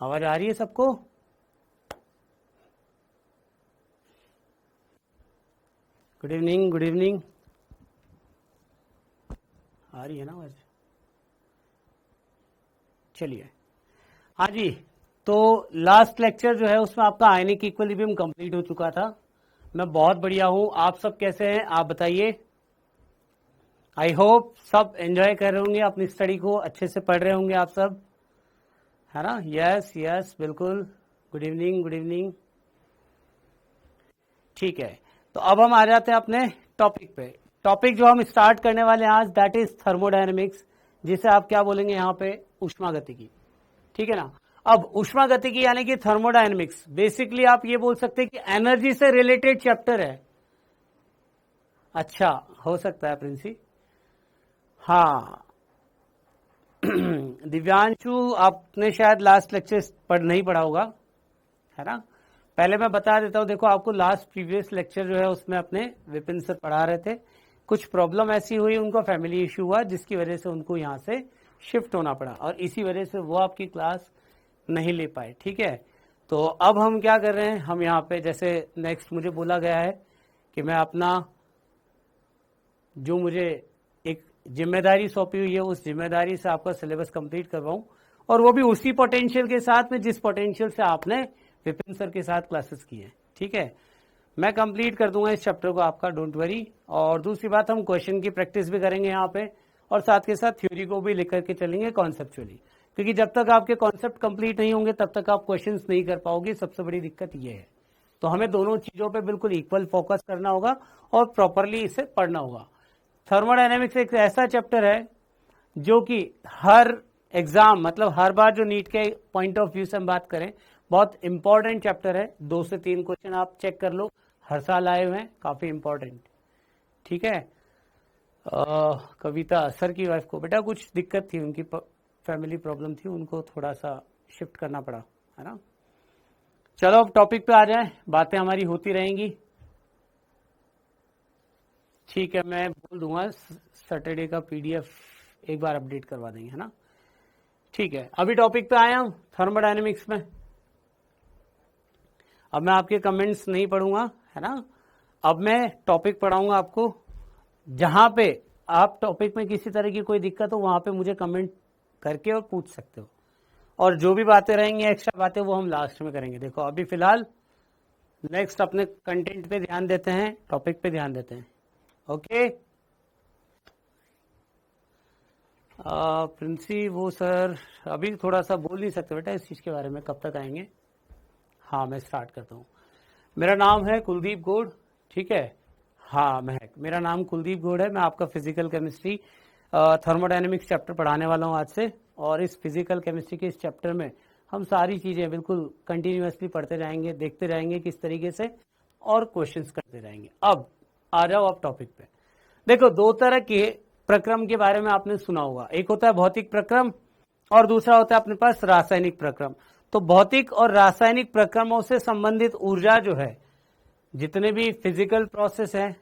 आवाज आ रही है सबको? Good evening, good evening. आ रही है ना आवाज? चलिए, हाँ जी। तो लास्ट लेक्चर जो है उसमें आपका आयनिक इक्विलिब्रियम कंप्लीट हो चुका था। मैं बहुत बढ़िया हूं। आप सब कैसे हैं आप बताइए। आई होप सब एंजॉय कर रहे होंगे अपनी स्टडी को, अच्छे से पढ़ रहे होंगे आप सब, है ना? यस यस, बिल्कुल। Good evening, good evening. ठीक है, तो अब हम आ जाते हैं अपने टॉपिक पे। टॉपिक जो हम स्टार्ट करने वाले हैं आज, दैट इज थर्मोडायनेमिक्स, जिसे आप क्या बोलेंगे यहाँ पे, ऊष्मागतिकी। ठीक है ना? अब ऊष्मागतिकी यानी कि थर्मोडायनेमिक्स, बेसिकली आप ये बोल सकते हैं कि एनर्जी से रिलेटेड चैप्टर है। अच्छा, हो सकता है प्रिंसी। हाँ दिव्यांशु, आपने शायद लास्ट लेक्चर नहीं पढ़ा होगा, है ना? पहले मैं बता देता हूं, देखो आपको लास्ट प्रीवियस लेक्चर जो है उसमें अपने विपिन सर पढ़ा रहे थे। कुछ प्रॉब्लम ऐसी हुई, उनको फैमिली इश्यू हुआ जिसकी वजह से उनको यहाँ से शिफ्ट होना पड़ा और इसी वजह से वो आपकी क्लास नहीं ले पाए। ठीक है, तो अब हम क्या कर रहे हैं, हम यहाँ पे जैसे नेक्स्ट मुझे बोला गया है कि मैं अपना जो मुझे एक जिम्मेदारी सौंपी हुई है उस जिम्मेदारी से आपका सिलेबस कंप्लीट करवाऊं, और वो भी उसी पोटेंशियल के साथ में जिस पोटेंशियल से आपने विपिन सर के साथ क्लासेस की हैं। ठीक है, मैं कंप्लीट कर दूंगा इस चैप्टर को आपका, डोंट वरी। और दूसरी बात, हम क्वेश्चन की प्रैक्टिस भी करेंगे यहाँ पे, और साथ के साथ थ्योरी को भी लेकर के चलेंगे कॉन्सेप्चुअली, क्योंकि जब तक आपके कॉन्सेप्ट कंप्लीट नहीं होंगे तब तक आप क्वेश्चंस नहीं कर पाओगे। सबसे बड़ी दिक्कत ये है। तो हमें दोनों चीजों पे बिल्कुल इक्वल फोकस करना होगा और प्रॉपरली इसे पढ़ना होगा। थर्मोडायनेमिक्स एक ऐसा चैप्टर है जो कि हर एग्जाम, मतलब हर बार जो नीट के पॉइंट ऑफ व्यू से हम बात करें, बहुत इंपॉर्टेंट चैप्टर है। 2 से 3 क्वेश्चन आप चेक कर लो, हर साल आए हुए हैं, काफी इंपॉर्टेंट। ठीक है, कविता सर की वाइफ को बेटा कुछ दिक्कत थी, उनकी फैमिली प्रॉब्लम थी, उनको थोड़ा सा शिफ्ट करना पड़ा, है ना? चलो अब टॉपिक पे आ जाए, बातें हमारी होती रहेंगी। ठीक है, मैं बोल दूंगा सैटरडे का पीडीएफ एक बार अपडेट करवा देंगे, है ना? ठीक है, अभी टॉपिक पे आया हूं थर्मोडायनेमिक्स में। अब मैं आपके कमेंट्स नहीं पढ़ूंगा, है ना? अब मैं टॉपिक पढ़ाऊंगा आपको। जहां पे आप टॉपिक में किसी तरह की कोई दिक्कत हो वहां पे मुझे कमेंट करके और पूछ सकते हो, और जो भी बातें रहेंगी एक्स्ट्रा बातें वो हम लास्ट में करेंगे। देखो अभी फिलहाल नेक्स्ट अपने कंटेंट पे ध्यान देते हैं, टॉपिक पे ध्यान देते हैं। ओके प्रिंसी, वो सर अभी थोड़ा सा बोल नहीं सकते बेटा इस चीज के बारे में, कब तक आएंगे? हाँ मैं स्टार्ट करता हूँ। मेरा नाम है कुलदीप गौड़, ठीक है? हाँ महक, मेरा नाम कुलदीप गौड़ है। मैं आपका फिजिकल केमिस्ट्री थर्मोडायनेमिक्स चैप्टर पढ़ाने वाला हूँ आज से। और इस फिजिकल केमिस्ट्री के इस चैप्टर में हम सारी चीजें बिल्कुल कंटिन्यूअसली पढ़ते जाएंगे, देखते जाएंगे किस तरीके से, और क्वेश्चंस करते जाएंगे। अब आ जाओ आप टॉपिक पे। देखो, 2 तरह के प्रक्रम के बारे में आपने सुना होगा, एक होता है भौतिक प्रक्रम और दूसरा होता है अपने पास रासायनिक प्रक्रम। तो भौतिक और रासायनिक प्रक्रमों से संबंधित ऊर्जा जो है, जितने भी फिजिकल प्रोसेस है,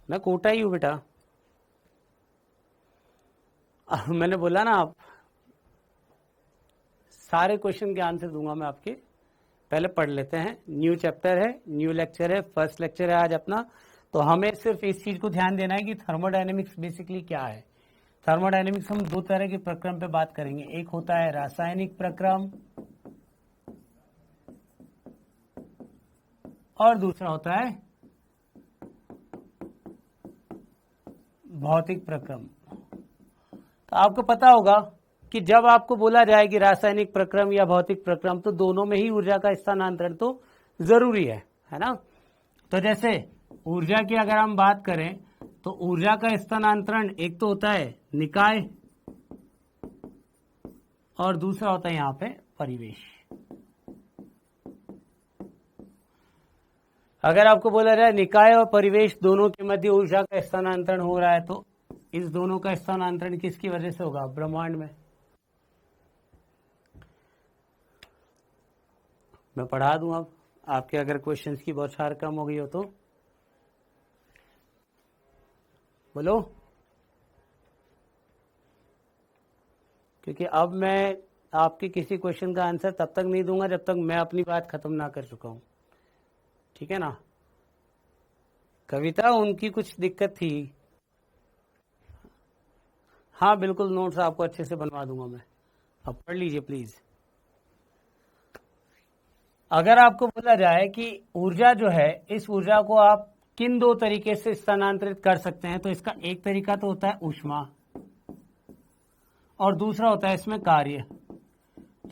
मैं कोटा ही हूं बेटा, मैंने बोला ना, आप सारे क्वेश्चन के आंसर दूंगा मैं आपके। पहले पढ़ लेते हैं, न्यू चैप्टर है, न्यू लेक्चर है, फर्स्ट लेक्चर है आज अपना। तो हमें सिर्फ इस चीज को ध्यान देना है कि थर्मोडायनेमिक्स बेसिकली क्या है। थर्मोडायनेमिक्स हम 2 तरह के प्रक्रम पे बात करेंगे, एक होता है रासायनिक प्रक्रम और दूसरा होता है भौतिक प्रक्रम। तो आपको पता होगा कि जब आपको बोला जाए कि रासायनिक प्रक्रम या भौतिक प्रक्रम, तो दोनों में ही ऊर्जा का स्थानांतरण तो जरूरी है ना? तो जैसे ऊर्जा की अगर हम बात करें तो ऊर्जा का स्थानांतरण एक तो होता है निकाय और दूसरा होता है यहाँ पे परिवेश। अगर आपको बोला जाए निकाय और परिवेश दोनों के मध्य ऊर्जा का स्थानांतरण हो रहा है, तो इस दोनों का स्थानांतरण किसकी वजह से होगा? ब्रह्मांड में। मैं पढ़ा दूं अब, आपके अगर क्वेश्चंस की बौछार कम हो गई हो तो बोलो। क्योंकि अब मैं आपके किसी क्वेश्चन का आंसर तब तक नहीं दूंगा जब तक मैं अपनी बात खत्म ना कर चुका हूं, ठीक है ना। कविता, उनकी कुछ दिक्कत थी। हाँ बिल्कुल, नोट्स आपको अच्छे से बनवा दूंगा मैं, अब पढ़ लीजिए प्लीज। अगर आपको बोला जाए कि ऊर्जा जो है, इस ऊर्जा को आप किन दो तरीके से स्थानांतरित कर सकते हैं, तो इसका एक तरीका तो होता है ऊष्मा और दूसरा होता है इसमें कार्य।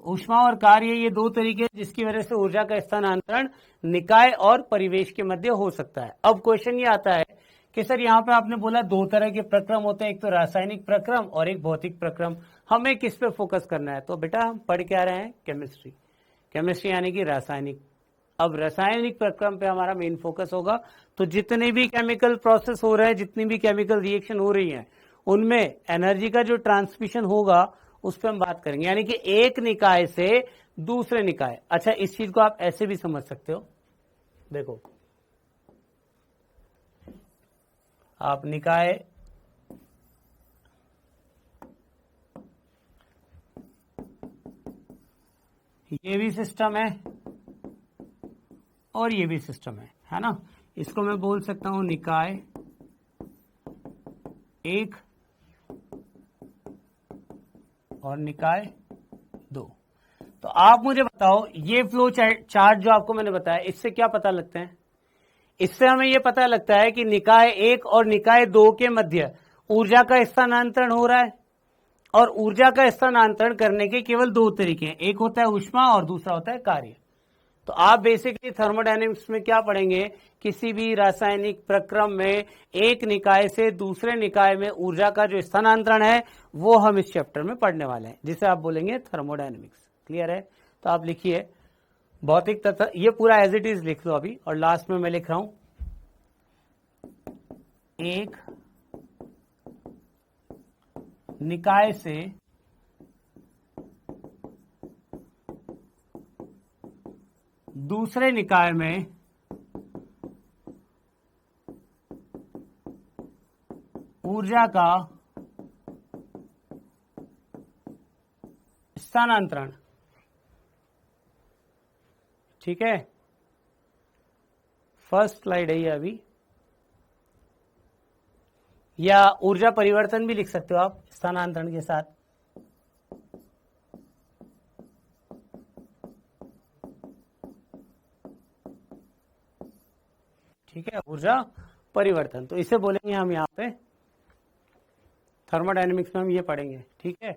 ऊष्मा और कार्य, ये दो तरीके जिसकी वजह से ऊर्जा का स्थानांतरण निकाय और परिवेश के मध्य हो सकता है। अब क्वेश्चन ये आता है कि सर यहाँ पे आपने बोला दो तरह के प्रक्रम होते हैं, एक तो रासायनिक प्रक्रम और एक भौतिक प्रक्रम, हमें किस पे फोकस करना है? तो बेटा हम पढ़ के आ रहे हैं केमिस्ट्री, केमिस्ट्री यानी कि रासायनिक। अब रासायनिक प्रक्रम पे हमारा मेन फोकस होगा। तो जितने भी केमिकल प्रोसेस हो रहे हैं, जितनी भी केमिकल रिएक्शन हो रही हैं, उनमें एनर्जी का जो ट्रांसमिशन होगा उस पर हम बात करेंगे, यानी कि एक निकाय से दूसरे निकाय। अच्छा, इस चीज को आप ऐसे भी समझ सकते हो, देखो आप निकाय ये भी सिस्टम है और ये भी सिस्टम है ना। इसको मैं बोल सकता हूं निकाय एक और निकाय दो। तो आप मुझे बताओ, ये फ्लो चार्ट जो आपको मैंने बताया, इससे क्या पता लगता है? इससे हमें यह पता लगता है कि निकाय एक और निकाय दो के मध्य ऊर्जा का स्थानांतरण हो रहा है, और ऊर्जा का स्थानांतरण करने के केवल दो तरीके हैं, एक होता है ऊष्मा और दूसरा होता है कार्य। तो आप बेसिकली थर्मोडायनेमिक्स में क्या पढ़ेंगे? किसी भी रासायनिक प्रक्रम में एक निकाय से दूसरे निकाय में ऊर्जा का जो स्थानांतरण है वो हम इस चैप्टर में पढ़ने वाले हैं, जिसे आप बोलेंगे थर्मोडायनेमिक्स। क्लियर है? तो आप लिखिए भौतिक तथा, ये पूरा एज इट इज लिख लो अभी, और लास्ट में मैं लिख रहा हूं एक निकाय से दूसरे निकाय में ऊर्जा का स्थानांतरण। ठीक है, फर्स्ट स्लाइड है ये अभी, या ऊर्जा परिवर्तन भी लिख सकते हो आप स्थानांतरण के साथ। ठीक है, ऊर्जा परिवर्तन, तो इसे बोलेंगे हम यहाँ पे थर्मोडायनेमिक्स में हम ये पढ़ेंगे। ठीक है,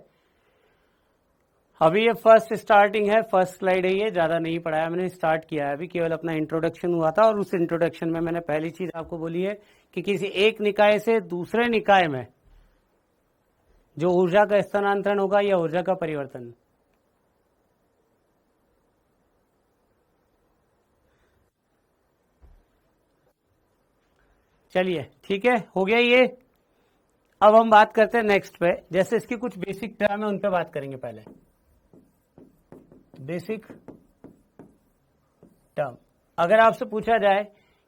अभी ये फर्स्ट स्टार्टिंग है, फर्स्ट स्लाइड है, ये ज्यादा नहीं पढ़ाया मैंने, स्टार्ट किया है अभी, केवल अपना इंट्रोडक्शन हुआ था, और उस इंट्रोडक्शन में मैंने पहली चीज आपको बोली है कि किसी एक निकाय से दूसरे निकाय में जो ऊर्जा का स्थानांतरण होगा या ऊर्जा का परिवर्तन। चलिए ठीक है, हो गया ये। अब हम बात करते हैं नेक्स्ट पे, जैसे इसकी कुछ बेसिक टर्म है उन पे बात करेंगे। पहले बेसिक टर्म, अगर आपसे पूछा जाए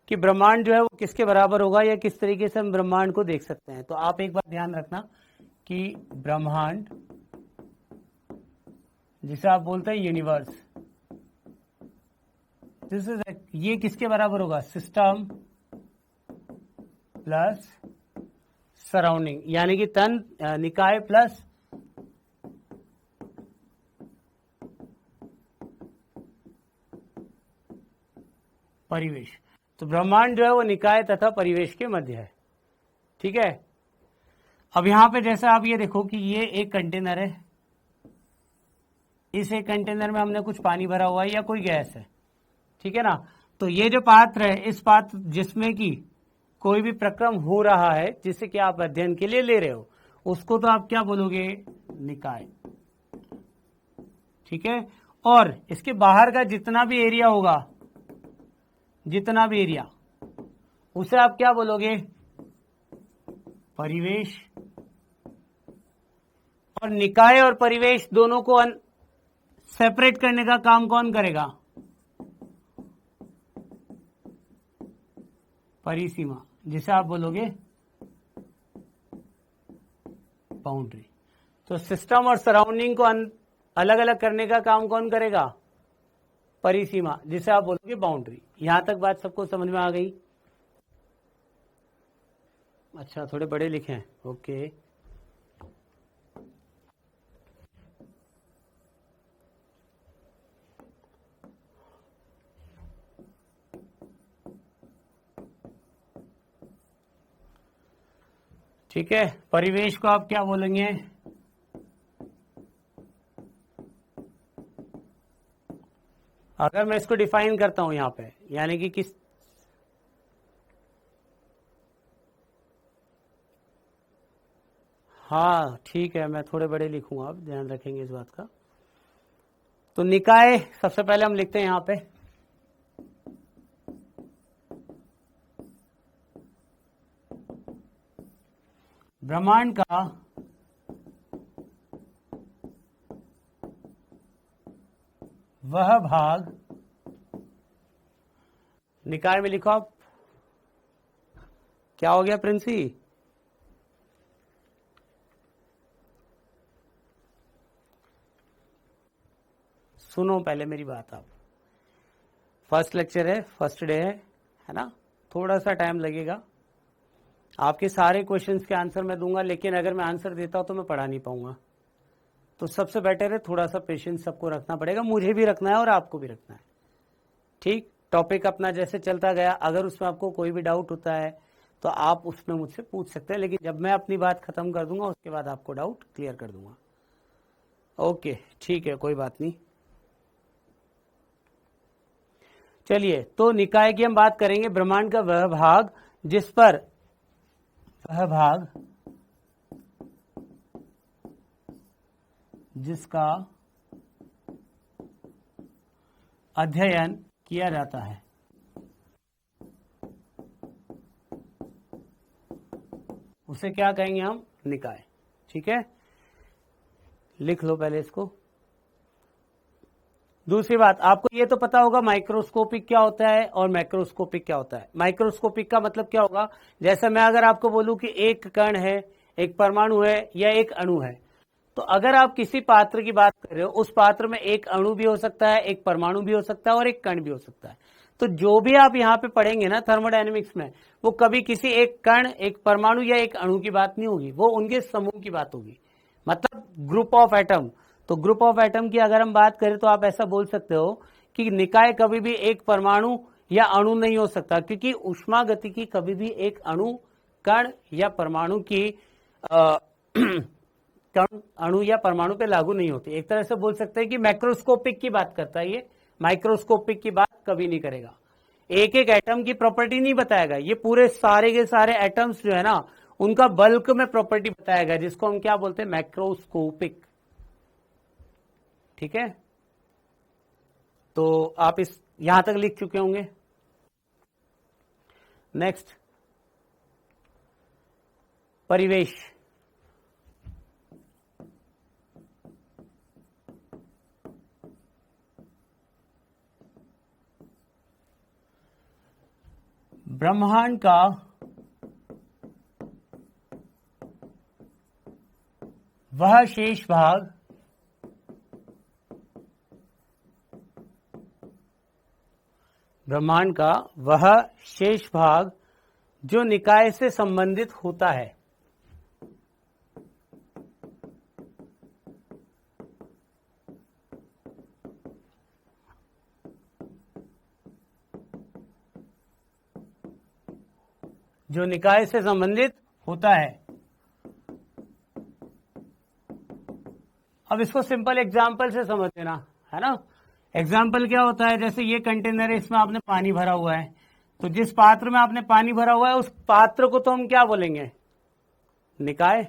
कि ब्रह्मांड जो है वो किसके बराबर होगा या किस तरीके से हम ब्रह्मांड को देख सकते हैं, तो आप एक बात ध्यान रखना कि ब्रह्मांड, जिसे आप बोलते हैं यूनिवर्स, दिस इज, ये किसके बराबर होगा? सिस्टम प्लस सराउंडिंग, यानी कि तन निकाय प्लस परिवेश। तो ब्रह्मांड जो है वो निकाय तथा परिवेश के मध्य है। ठीक है, अब यहां पे जैसे आप ये देखो कि ये एक कंटेनर है, इस एक कंटेनर में हमने कुछ पानी भरा हुआ है या कोई गैस है। ठीक है ना, तो ये जो पात्र है, इस पात्र जिसमें कि कोई भी प्रक्रम हो रहा है जिसे कि आप अध्ययन के लिए ले रहे हो, उसको तो आप क्या बोलोगे? निकाय। ठीक है, और इसके बाहर का जितना भी एरिया होगा, जितना भी एरिया, उसे आप क्या बोलोगे? परिवेश। और निकाय और परिवेश दोनों को सेपरेट करने का काम कौन करेगा? परिसीमा, जिसे आप बोलोगे बाउंड्री। तो सिस्टम और सराउंडिंग को अलग अलग करने का काम कौन करेगा? परिसीमा, जिसे आप बोलोगे बाउंड्री। यहां तक बात सबको समझ में आ गई? अच्छा, थोड़े बड़े लिखे हैं, ओके। ठीक है, परिवेश को आप क्या बोलेंगे? अगर मैं इसको डिफाइन करता हूं यहां पे, यानी कि किस, हाँ ठीक है, मैं थोड़े बड़े लिखूंगा, आप ध्यान रखेंगे इस बात का। तो निकाय सबसे पहले हम लिखते हैं यहां पे, ब्रह्मांड का वह भाग, निकाय में लिखो आप, क्या हो गया प्रिंसी? सुनो पहले मेरी बात आप, फर्स्ट लेक्चर है, फर्स्ट डे है ना, थोड़ा सा टाइम लगेगा। आपके सारे क्वेश्चंस के आंसर मैं दूंगा, लेकिन अगर मैं आंसर देता हूं तो मैं पढ़ा नहीं पाऊंगा। तो सबसे बेटर है थोड़ा सा पेशेंस सबको रखना पड़ेगा, मुझे भी रखना है और आपको भी रखना है। ठीक, टॉपिक अपना जैसे चलता गया, अगर उसमें आपको कोई भी डाउट होता है तो आप उसमें मुझसे पूछ सकते हैं, लेकिन जब मैं अपनी बात खत्म कर दूंगा उसके बाद आपको डाउट क्लियर कर दूंगा। ओके ठीक है, कोई बात नहीं। चलिए, तो निकाय की हम बात करेंगे, ब्रह्मांड का वह भाग जिस पर, वह भाग जिसका अध्ययन किया जाता है, उसे क्या कहेंगे हम? निकाय। ठीक है, लिख लो पहले इसको। दूसरी बात, आपको ये तो पता होगा माइक्रोस्कोपिक क्या होता है और मैक्रोस्कोपिक क्या होता है। माइक्रोस्कोपिक का मतलब क्या होगा? जैसे मैं अगर आपको बोलूं कि एक कण है, एक परमाणु है या एक अणु है, तो अगर आप किसी पात्र की बात कर रहे हो, उस पात्र में एक अणु भी हो सकता है, एक परमाणु भी हो सकता है और एक कण भी हो सकता है। तो जो भी आप यहाँ पे पढ़ेंगे ना थर्मोडायनेमिक्स में, वो कभी किसी एक कण, एक परमाणु या एक अणु की बात नहीं होगी, वो उनके समूह की बात होगी, मतलब ग्रुप ऑफ एटम। तो ग्रुप ऑफ एटम की अगर हम बात करें तो आप ऐसा बोल सकते हो कि निकाय कभी भी एक परमाणु या अणु नहीं हो सकता, क्योंकि ऊष्मागतिकी कभी भी एक अणु, कण या परमाणु की कण, अणु या परमाणु पे लागू नहीं होती। एक तरह से बोल सकते हैं कि मैक्रोस्कोपिक की बात करता है ये, माइक्रोस्कोपिक की बात कभी नहीं करेगा। एक एक एटम की प्रॉपर्टी नहीं बताएगा, ये पूरे सारे के सारे एटम्स जो है ना, उनका बल्क में प्रॉपर्टी बताएगा, जिसको हम क्या बोलते हैं? मैक्रोस्कोपिक। ठीक है, तो आप इस यहां तक लिख चुके होंगे। नेक्स्ट, परिवेश। ब्रह्मांड का वह शेष भाग ब्रह्मांड का वह शेष भाग जो निकाय से संबंधित होता है, जो निकाय से संबंधित होता है। अब इसको सिंपल एग्जाम्पल से समझ लेना, है ना। एग्जाम्पल क्या होता है? जैसे ये कंटेनर है, इसमें आपने पानी भरा हुआ है, तो जिस पात्र में आपने पानी भरा हुआ है उस पात्र को तो हम क्या बोलेंगे? निकाय।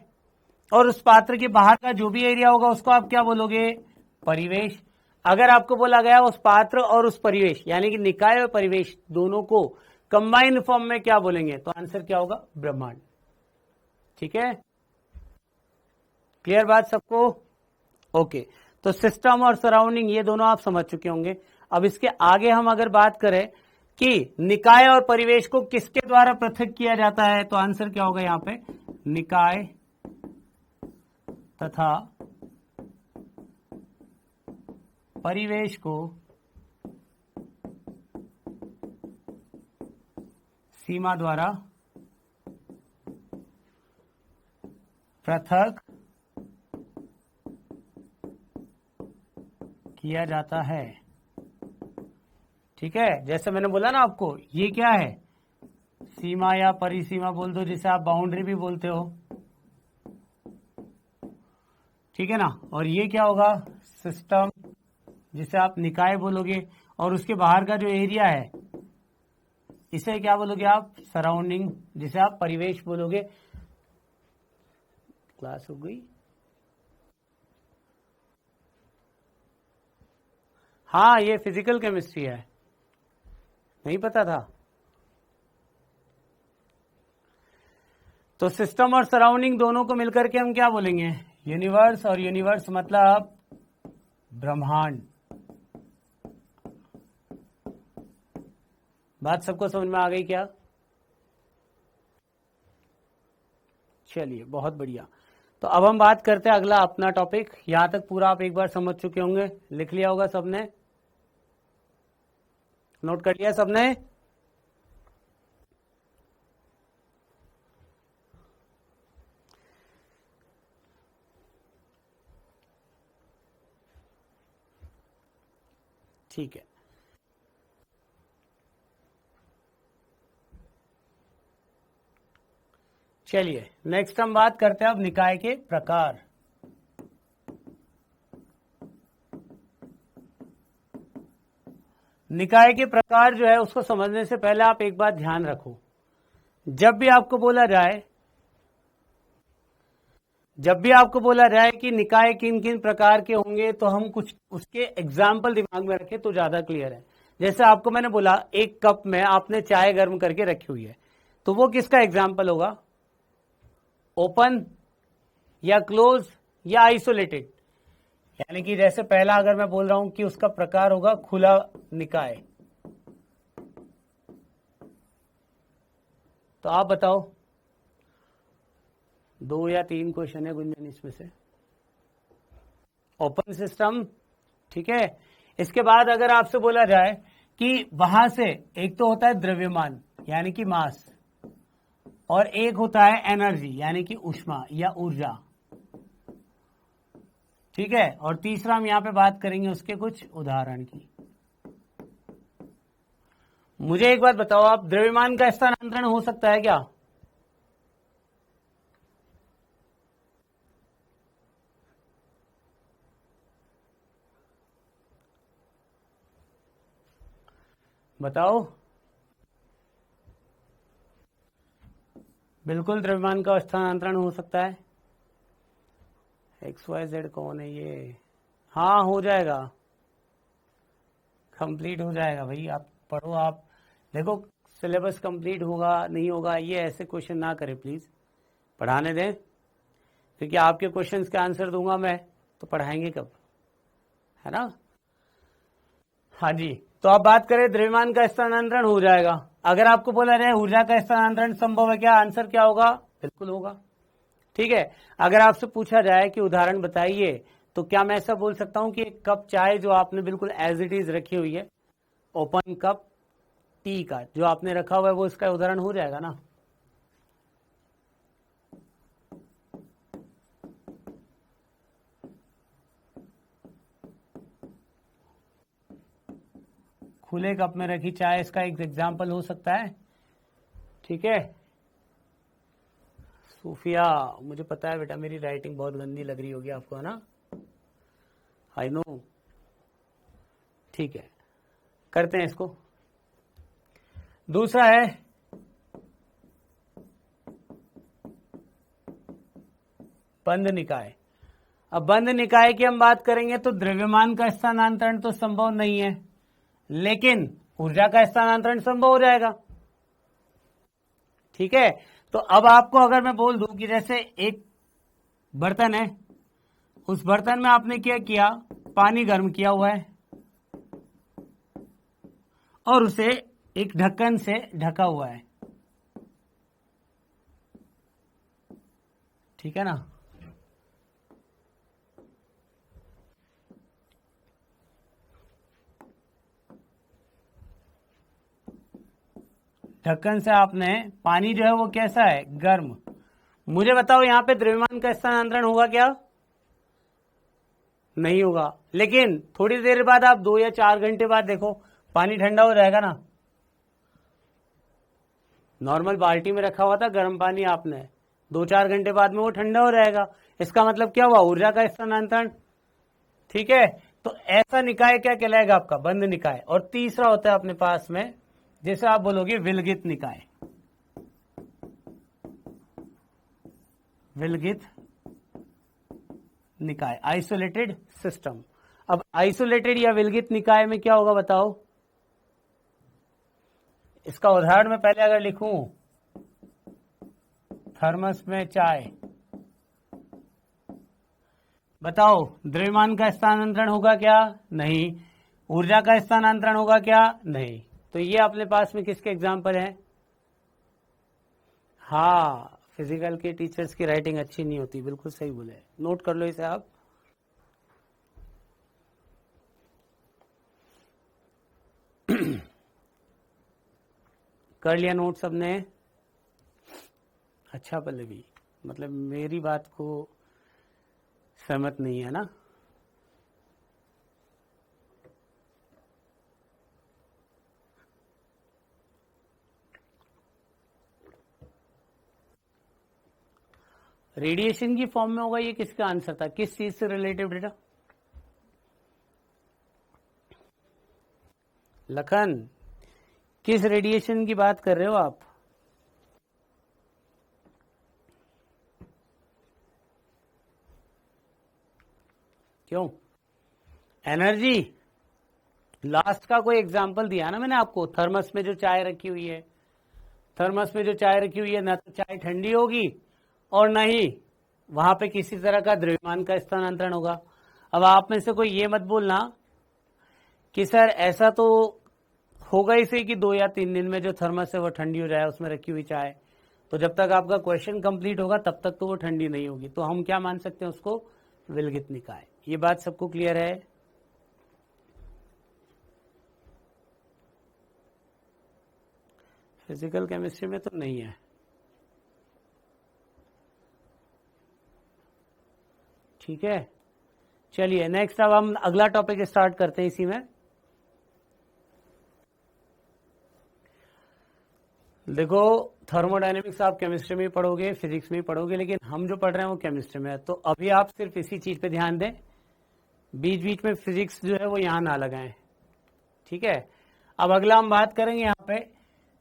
और उस पात्र के बाहर का जो भी एरिया होगा उसको आप क्या बोलोगे? परिवेश। अगर आपको बोला गया उस पात्र और उस परिवेश, यानी कि निकाय और परिवेश दोनों को कंबाइंड फॉर्म में क्या बोलेंगे? तो आंसर क्या होगा? ब्रह्मांड। ठीक है, क्लियर बात सबको? ओके, तो सिस्टम और सराउंडिंग ये दोनों आप समझ चुके होंगे। अब इसके आगे हम अगर बात करें कि निकाय और परिवेश को किसके द्वारा पृथक किया जाता है, तो आंसर क्या होगा यहाँ पे? निकाय तथा परिवेश को सीमा द्वारा पृथक किया जाता है। ठीक है, जैसे मैंने बोला ना आपको, ये क्या है, सीमा या परिसीमा बोल दो, जिसे आप बाउंड्री भी बोलते हो। ठीक है ना, और ये क्या होगा, सिस्टम, जिसे आप निकाय बोलोगे, और उसके बाहर का जो एरिया है इसे क्या बोलोगे आप, सराउंडिंग, जिसे आप परिवेश बोलोगे। क्लास हो गई? हाँ, ये फिजिकल केमिस्ट्री है, नहीं पता था? तो सिस्टम और सराउंडिंग दोनों को मिलकर के हम क्या बोलेंगे, यूनिवर्स, और यूनिवर्स मतलब ब्रह्मांड। बात सबको समझ में आ गई क्या? चलिए, बहुत बढ़िया। तो अब हम बात करते हैं अगला अपना टॉपिक। यहां तक पूरा आप एक बार समझ चुके होंगे, लिख लिया होगा सबने, नोट कर लिया सबने? ठीक है, चलिए नेक्स्ट हम बात करते हैं अब निकाय के प्रकार। निकाय के प्रकार जो है उसको समझने से पहले आप एक बात ध्यान रखो, जब भी आपको बोला जाए कि निकाय किन किन प्रकार के होंगे, तो हम कुछ उसके एग्जाम्पल दिमाग में रखें तो ज्यादा क्लियर है। जैसे आपको मैंने बोला, एक कप में आपने चाय गर्म करके रखी हुई है, तो वो किसका एग्जाम्पल होगा, ओपन या क्लोज या आइसोलेटेड। यानी कि जैसे पहला अगर मैं बोल रहा हूं कि उसका प्रकार होगा खुला निकाय, तो आप बताओ, 2 या 3 क्वेश्चन है गुंजन इसमें से। ओपन सिस्टम, ठीक है। इसके बाद अगर आपसे बोला जाए कि वहां से एक तो होता है द्रव्यमान यानी कि मास, और एक होता है एनर्जी यानी कि ऊष्मा या ऊर्जा, ठीक है। और तीसरा हम यहां पे बात करेंगे उसके कुछ उदाहरण की। मुझे एक बात बताओ, आप द्रव्यमान का स्थानांतरण हो सकता है क्या? बताओ। बिल्कुल द्रव्यमान का स्थानांतरण हो सकता है। XYZ कौन है ये? हाँ, हो जाएगा, कंप्लीट हो जाएगा भाई। आप पढ़ो, आप देखो सिलेबस कंप्लीट होगा नहीं होगा, ये ऐसे क्वेश्चन ना करें प्लीज, पढ़ाने दें, क्योंकि आपके क्वेश्चंस के आंसर दूंगा मैं तो पढ़ाएंगे कब, है ना? हाँ जी, तो आप बात करें द्रव्यमान का स्थानांतरण हो जाएगा। अगर आपको बोला जाए ऊर्जा का स्थानांतरण संभव है क्या, आंसर क्या होगा? बिल्कुल होगा, ठीक है। अगर आपसे पूछा जाए कि उदाहरण बताइए, तो क्या मैं ऐसा बोल सकता हूं कि एक कप चाय जो आपने बिल्कुल एज इट इज रखी हुई है, ओपन कप टी का जो आपने रखा हुआ है, वो इसका उदाहरण हो जाएगा ना? खुले कप में रखी चाय इसका एक एग्जाम्पल हो सकता है, ठीक है। सूफिया, मुझे पता है बेटा, मेरी राइटिंग बहुत गंदी लग रही होगी आपको, है ना? आई नो, ठीक है, करते हैं इसको। दूसरा है बंद निकाय। अब बंद निकाय की हम बात करेंगे तो द्रव्यमान का स्थानांतरण तो संभव नहीं है, लेकिन ऊर्जा का स्थानांतरण संभव हो जाएगा, ठीक है। तो अब आपको अगर मैं बोल दूं कि जैसे एक बर्तन है, उस बर्तन में आपने क्या किया, पानी गर्म किया हुआ है और उसे एक ढक्कन से ढका हुआ है, ठीक है ना? ढक्कन से आपने पानी जो है वो कैसा है, गर्म। मुझे बताओ यहाँ पे द्रव्यमान का स्थानांतरण होगा क्या? नहीं होगा। लेकिन थोड़ी देर बाद आप 2 या 4 घंटे बाद देखो पानी ठंडा हो जाएगा ना। नॉर्मल बाल्टी में रखा हुआ था गर्म पानी, आपने 2-4 घंटे बाद में वो ठंडा हो जाएगा। इसका मतलब क्या हुआ, ऊर्जा का स्थानांतरण। ठीक है, तो ऐसा निकाय क्या कहलाएगा आपका, बंद निकाय। और तीसरा होता है अपने पास में, जैसे आप बोलोगे विलगित निकाय। विलगित निकाय, आइसोलेटेड सिस्टम। अब आइसोलेटेड या विलगित निकाय में क्या होगा बताओ? इसका उदाहरण मैं पहले अगर लिखूं, थर्मस में चाय, बताओ द्रव्यमान का स्थानांतरण होगा क्या? नहीं। ऊर्जा का स्थानांतरण होगा क्या? नहीं। तो ये अपने पास में किसके एग्जाम्पल हैं? हाँ, फिजिकल के टीचर्स की राइटिंग अच्छी नहीं होती, बिल्कुल सही बोले, नोट कर लो इसे आप। कर लिया नोट सबने? अच्छा पल्लवी, मतलब मेरी बात को सहमत नहीं है ना? रेडिएशन की फॉर्म में होगा, ये किसका आंसर था, किस चीज से रिलेटेड बेटा? लखन, किस रेडिएशन की बात कर रहे हो आप? क्यों? एनर्जी। लास्ट का कोई एग्जांपल दिया ना मैंने आपको, थर्मस में जो चाय रखी हुई है, थर्मस में जो चाय रखी हुई है, ना तो चाय ठंडी होगी और ना ही वहां पे किसी तरह का द्रव्यमान का स्थानांतरण होगा। अब आप में से कोई ये मत बोलना कि सर ऐसा तो होगा ही सही कि 2 या 3 दिन में जो थर्मस है वो ठंडी हो जाए, उसमें रखी हुई चाय। तो जब तक आपका क्वेश्चन कंप्लीट होगा तब तक तो वो ठंडी नहीं होगी। तो हम क्या मान सकते हैं उसको, विलगित निकाय। ये बात सबको क्लियर है? फिजिकल केमिस्ट्री में तो नहीं है। ठीक है, चलिए नेक्स्ट अब हम अगला टॉपिक स्टार्ट करते हैं इसी में। देखो, थर्मोडायनेमिक्स आप केमिस्ट्री में ही पढ़ोगे, फिजिक्स में ही पढ़ोगे, लेकिन हम जो पढ़ रहे हैं वो केमिस्ट्री में है। तो अभी आप सिर्फ इसी चीज पे ध्यान दें, बीच बीच में फिजिक्स जो है वो यहां ना लगाएं। ठीक है, अब अगला हम बात करेंगे, यहाँ पे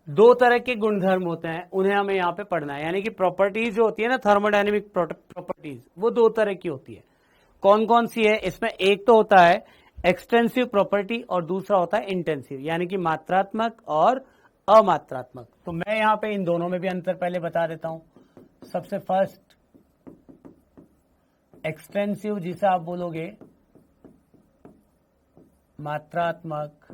2 तरह के गुणधर्म होते हैं, उन्हें हमें यहाँ पे पढ़ना है। यानी कि प्रॉपर्टीज जो होती है ना, थर्मोडायनेमिक प्रॉपर्टीज, वो 2 तरह की होती है। कौन कौन सी है? इसमें एक तो होता है एक्सटेंसिव प्रॉपर्टी और दूसरा होता है इंटेंसिव, यानी कि मात्रात्मक और अमात्रात्मक। तो मैं यहाँ पे इन दोनों में भी अंतर पहले बता देता हूं। सबसे फर्स्ट एक्सटेंसिव, जिसे आप बोलोगे मात्रात्मक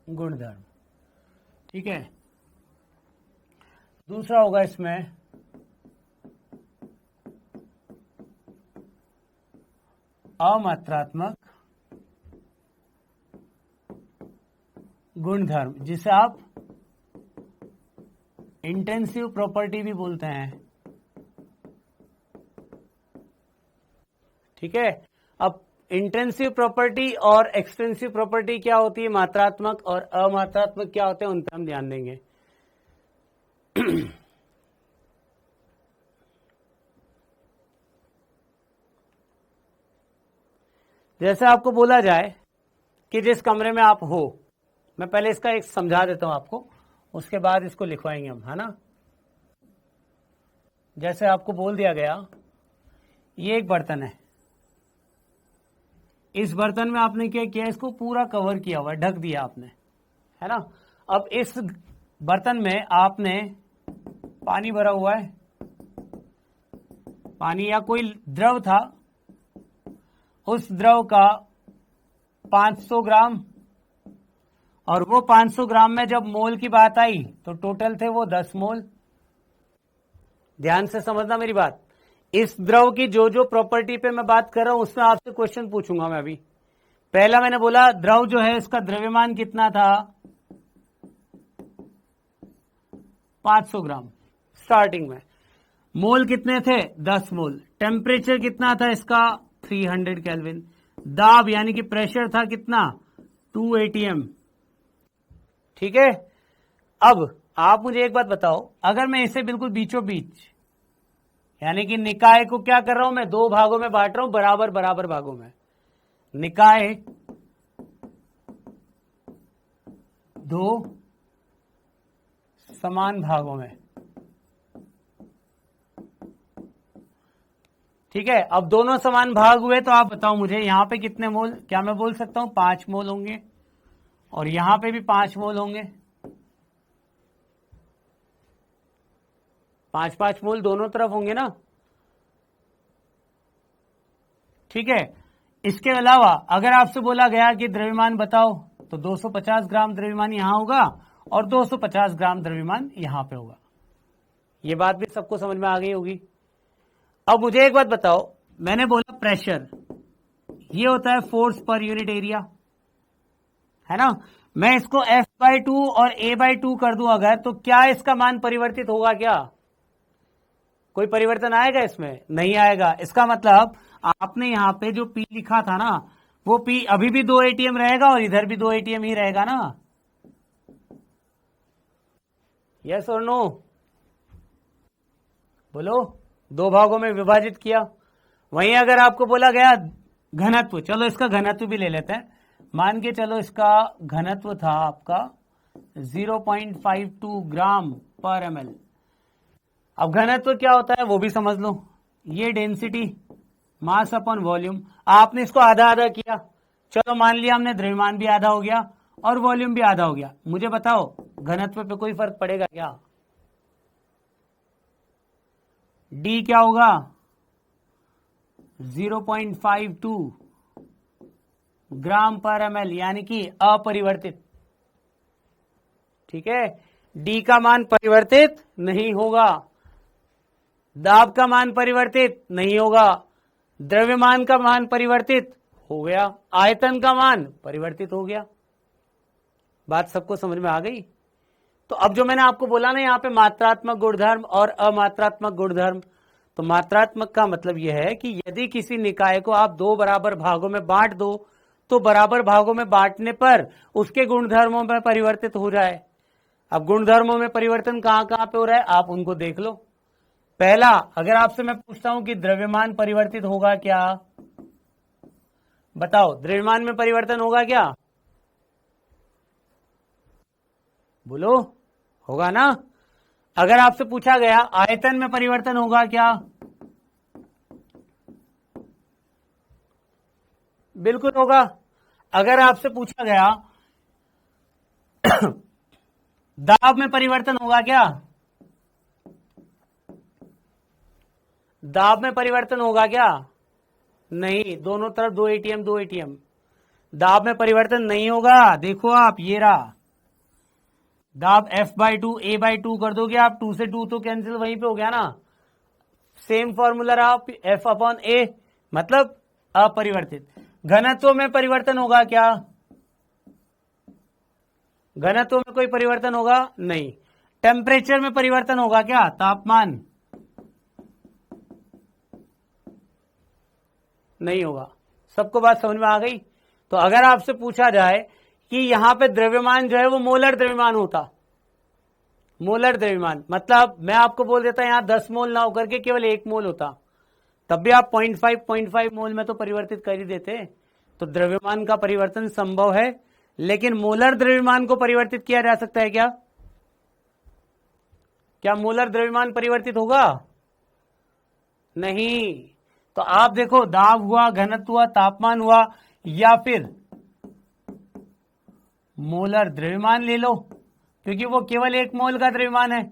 गुणधर्म। ठीक है, दूसरा होगा इसमें अमात्रात्मक गुणधर्म, जिसे आप इंटेंसिव प्रॉपर्टी भी बोलते हैं। ठीक है, अब इंटेंसिव प्रॉपर्टी और एक्सटेंसिव प्रॉपर्टी क्या होती है, मात्रात्मक, और अमात्रात्मक क्या होते हैं, उन पर हम ध्यान देंगे। जैसे आपको बोला जाए कि जिस कमरे में आप हो, मैं पहले इसका एक समझा देता हूं आपको, उसके बाद इसको लिखवाएंगे हम, है ना। जैसे आपको बोल दिया गया, ये एक बर्तन है, इस बर्तन में आपने क्या किया, इसको पूरा कवर किया हुआ है, ढक दिया आपने, है ना। अब इस बर्तन में आपने पानी भरा हुआ है, पानी या कोई द्रव था, उस द्रव का 500 ग्राम, और वो 500 ग्राम में जब मोल की बात आई तो टोटल थे वो 10 मोल। ध्यान से समझना मेरी बात। इस द्रव की जो जो प्रॉपर्टी पे मैं बात कर रहा हूं उसमें आपसे क्वेश्चन पूछूंगा मैं अभी। पहला मैंने बोला द्रव जो है उसका द्रव्यमान कितना था 500 ग्राम स्टार्टिंग में, मोल कितने थे 10 मोल, टेम्परेचर कितना था इसका 300 केल्विन, दाब यानी कि प्रेशर था कितना 2 atm। ठीक है, अब आप मुझे एक बात बताओ, अगर मैं इसे बिल्कुल बीचों बीच यानी कि निकाय को क्या कर रहा हूं मैं, दो भागों में बांट रहा हूं, बराबर बराबर भागों में, निकाय दो समान भागों में। ठीक है, अब दोनों समान भाग हुए तो आप बताओ मुझे यहां पे कितने मोल, क्या मैं बोल सकता हूं 5 मोल होंगे और यहां पे भी 5 मोल होंगे, 5-5 मोल दोनों तरफ होंगे ना। ठीक है, इसके अलावा अगर आपसे बोला गया कि द्रव्यमान बताओ तो 250 ग्राम द्रव्यमान यहां होगा और 250 ग्राम द्रव्यमान यहां पे होगा। ये बात भी सबको समझ में आ गई होगी। अब मुझे एक बात बताओ, मैंने बोला प्रेशर ये होता है फोर्स पर यूनिट एरिया, है ना। मैं इसको F/2 और A/2 कर दूं अगर, तो क्या इसका मान परिवर्तित होगा, क्या कोई परिवर्तन आएगा इसमें? नहीं आएगा। इसका मतलब आपने यहां पे जो P लिखा था ना, वो P अभी भी 2 atm रहेगा और इधर भी 2 atm ही रहेगा ना। यस और नो बोलो। दो भागों में विभाजित किया। वहीं अगर आपको बोला गया घनत्व, चलो इसका घनत्व भी ले लेते हैं, मान के चलो इसका घनत्व था आपका 0.52 ग्राम पर ml। अब घनत्व क्या होता है वो भी समझ लो, ये डेंसिटी मास अपॉन वॉल्यूम। आपने इसको आधा आधा किया, चलो मान लिया हमने द्रव्यमान भी आधा हो गया और वॉल्यूम भी आधा हो गया। मुझे बताओ घनत्व पे कोई फर्क पड़ेगा क्या? डी क्या होगा 0.52 ग्राम पर ml यानी कि अपरिवर्तित। ठीक है, डी का मान परिवर्तित नहीं होगा, दाब का मान परिवर्तित नहीं होगा, द्रव्यमान का मान परिवर्तित हो गया, आयतन का मान परिवर्तित हो गया। बात सबको समझ में आ गई? तो अब जो मैंने आपको बोला ना यहां पे मात्रात्मक गुणधर्म और अमात्रात्मक गुणधर्म, तो मात्रात्मक का मतलब यह है कि यदि किसी निकाय को आप दो बराबर भागों में बांट दो तो बराबर भागों में बांटने पर उसके गुणधर्मों में परिवर्तित हो जाए। अब गुणधर्मों में परिवर्तन कहां कहां पे हो रहा है आप उनको देख लो। पहला, अगर आपसे मैं पूछता हूं कि द्रव्यमान परिवर्तित होगा क्या, बताओ द्रव्यमान में परिवर्तन होगा क्या? बोलो, होगा ना। अगर आपसे पूछा गया आयतन में परिवर्तन होगा क्या? बिल्कुल होगा। अगर आपसे पूछा गया दाब में परिवर्तन होगा क्या? दाब में परिवर्तन होगा क्या? नहीं, दोनों तरफ 2 atm 2 atm, दाब में परिवर्तन नहीं होगा। देखो आप, ये रहा दाब F/2 A/2 कर दोगे आप, 2 से 2 तो कैंसिल वहीं पे हो गया ना, सेम फॉर्मूला रहा F/A, मतलब अपरिवर्तित। घनत्व में परिवर्तन होगा क्या? घनत्व में कोई परिवर्तन होगा नहीं। टेम्परेचर में परिवर्तन होगा क्या? तापमान नहीं होगा। सबको बात समझ में आ गई? तो अगर आपसे पूछा जाए कि यहां पे द्रव्यमान जो है वो मोलर द्रव्यमान होता, मोलर द्रव्यमान मतलब मैं आपको बोल देता यहां 10 मोल ना होकर के केवल 1 मोल होता, तब भी आप 0.5 मोल में तो परिवर्तित कर ही देते। तो द्रव्यमान का परिवर्तन संभव है, लेकिन मोलर द्रव्यमान को परिवर्तित किया जा सकता है क्या? क्या मोलर द्रव्यमान परिवर्तित होगा? नहीं। तो आप देखो, दाब हुआ, घनत्व हुआ, तापमान हुआ, या फिर मोलर द्रव्यमान ले लो क्योंकि वो केवल 1 मोल का द्रव्यमान है,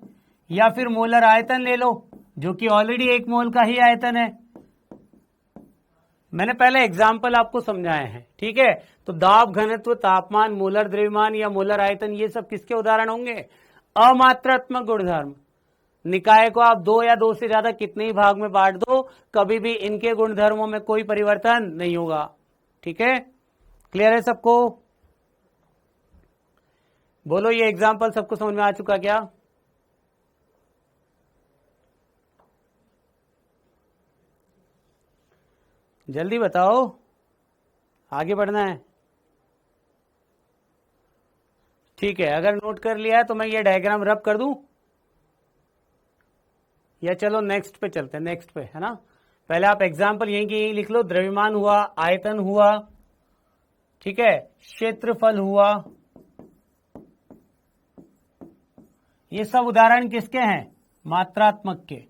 या फिर मोलर आयतन ले लो जो कि ऑलरेडी 1 मोल का ही आयतन है। मैंने पहले एग्जाम्पल आपको समझाए हैं, ठीक है। तो दाब, घनत्व, तापमान, मोलर द्रव्यमान या मोलर आयतन, ये सब किसके उदाहरण होंगे? अमात्रात्मक गुणधर्म। निकाय को आप 2 या 2 से ज्यादा कितने ही भाग में बांट दो, कभी भी इनके गुणधर्मों में कोई परिवर्तन नहीं होगा। ठीक है, क्लियर है सबको? बोलो, ये एग्जाम्पल सबको समझ में आ चुका क्या? जल्दी बताओ, आगे बढ़ना है। ठीक है, अगर नोट कर लिया है तो मैं ये डायग्राम रब कर दूं, या चलो नेक्स्ट पे चलते हैं, नेक्स्ट पे, है ना। पहले आप एग्जाम्पल यहीं की यहीं लिख लो। द्रव्यमान हुआ, आयतन हुआ, ठीक है, क्षेत्रफल हुआ, ये सब उदाहरण किसके हैं? मात्रात्मक के।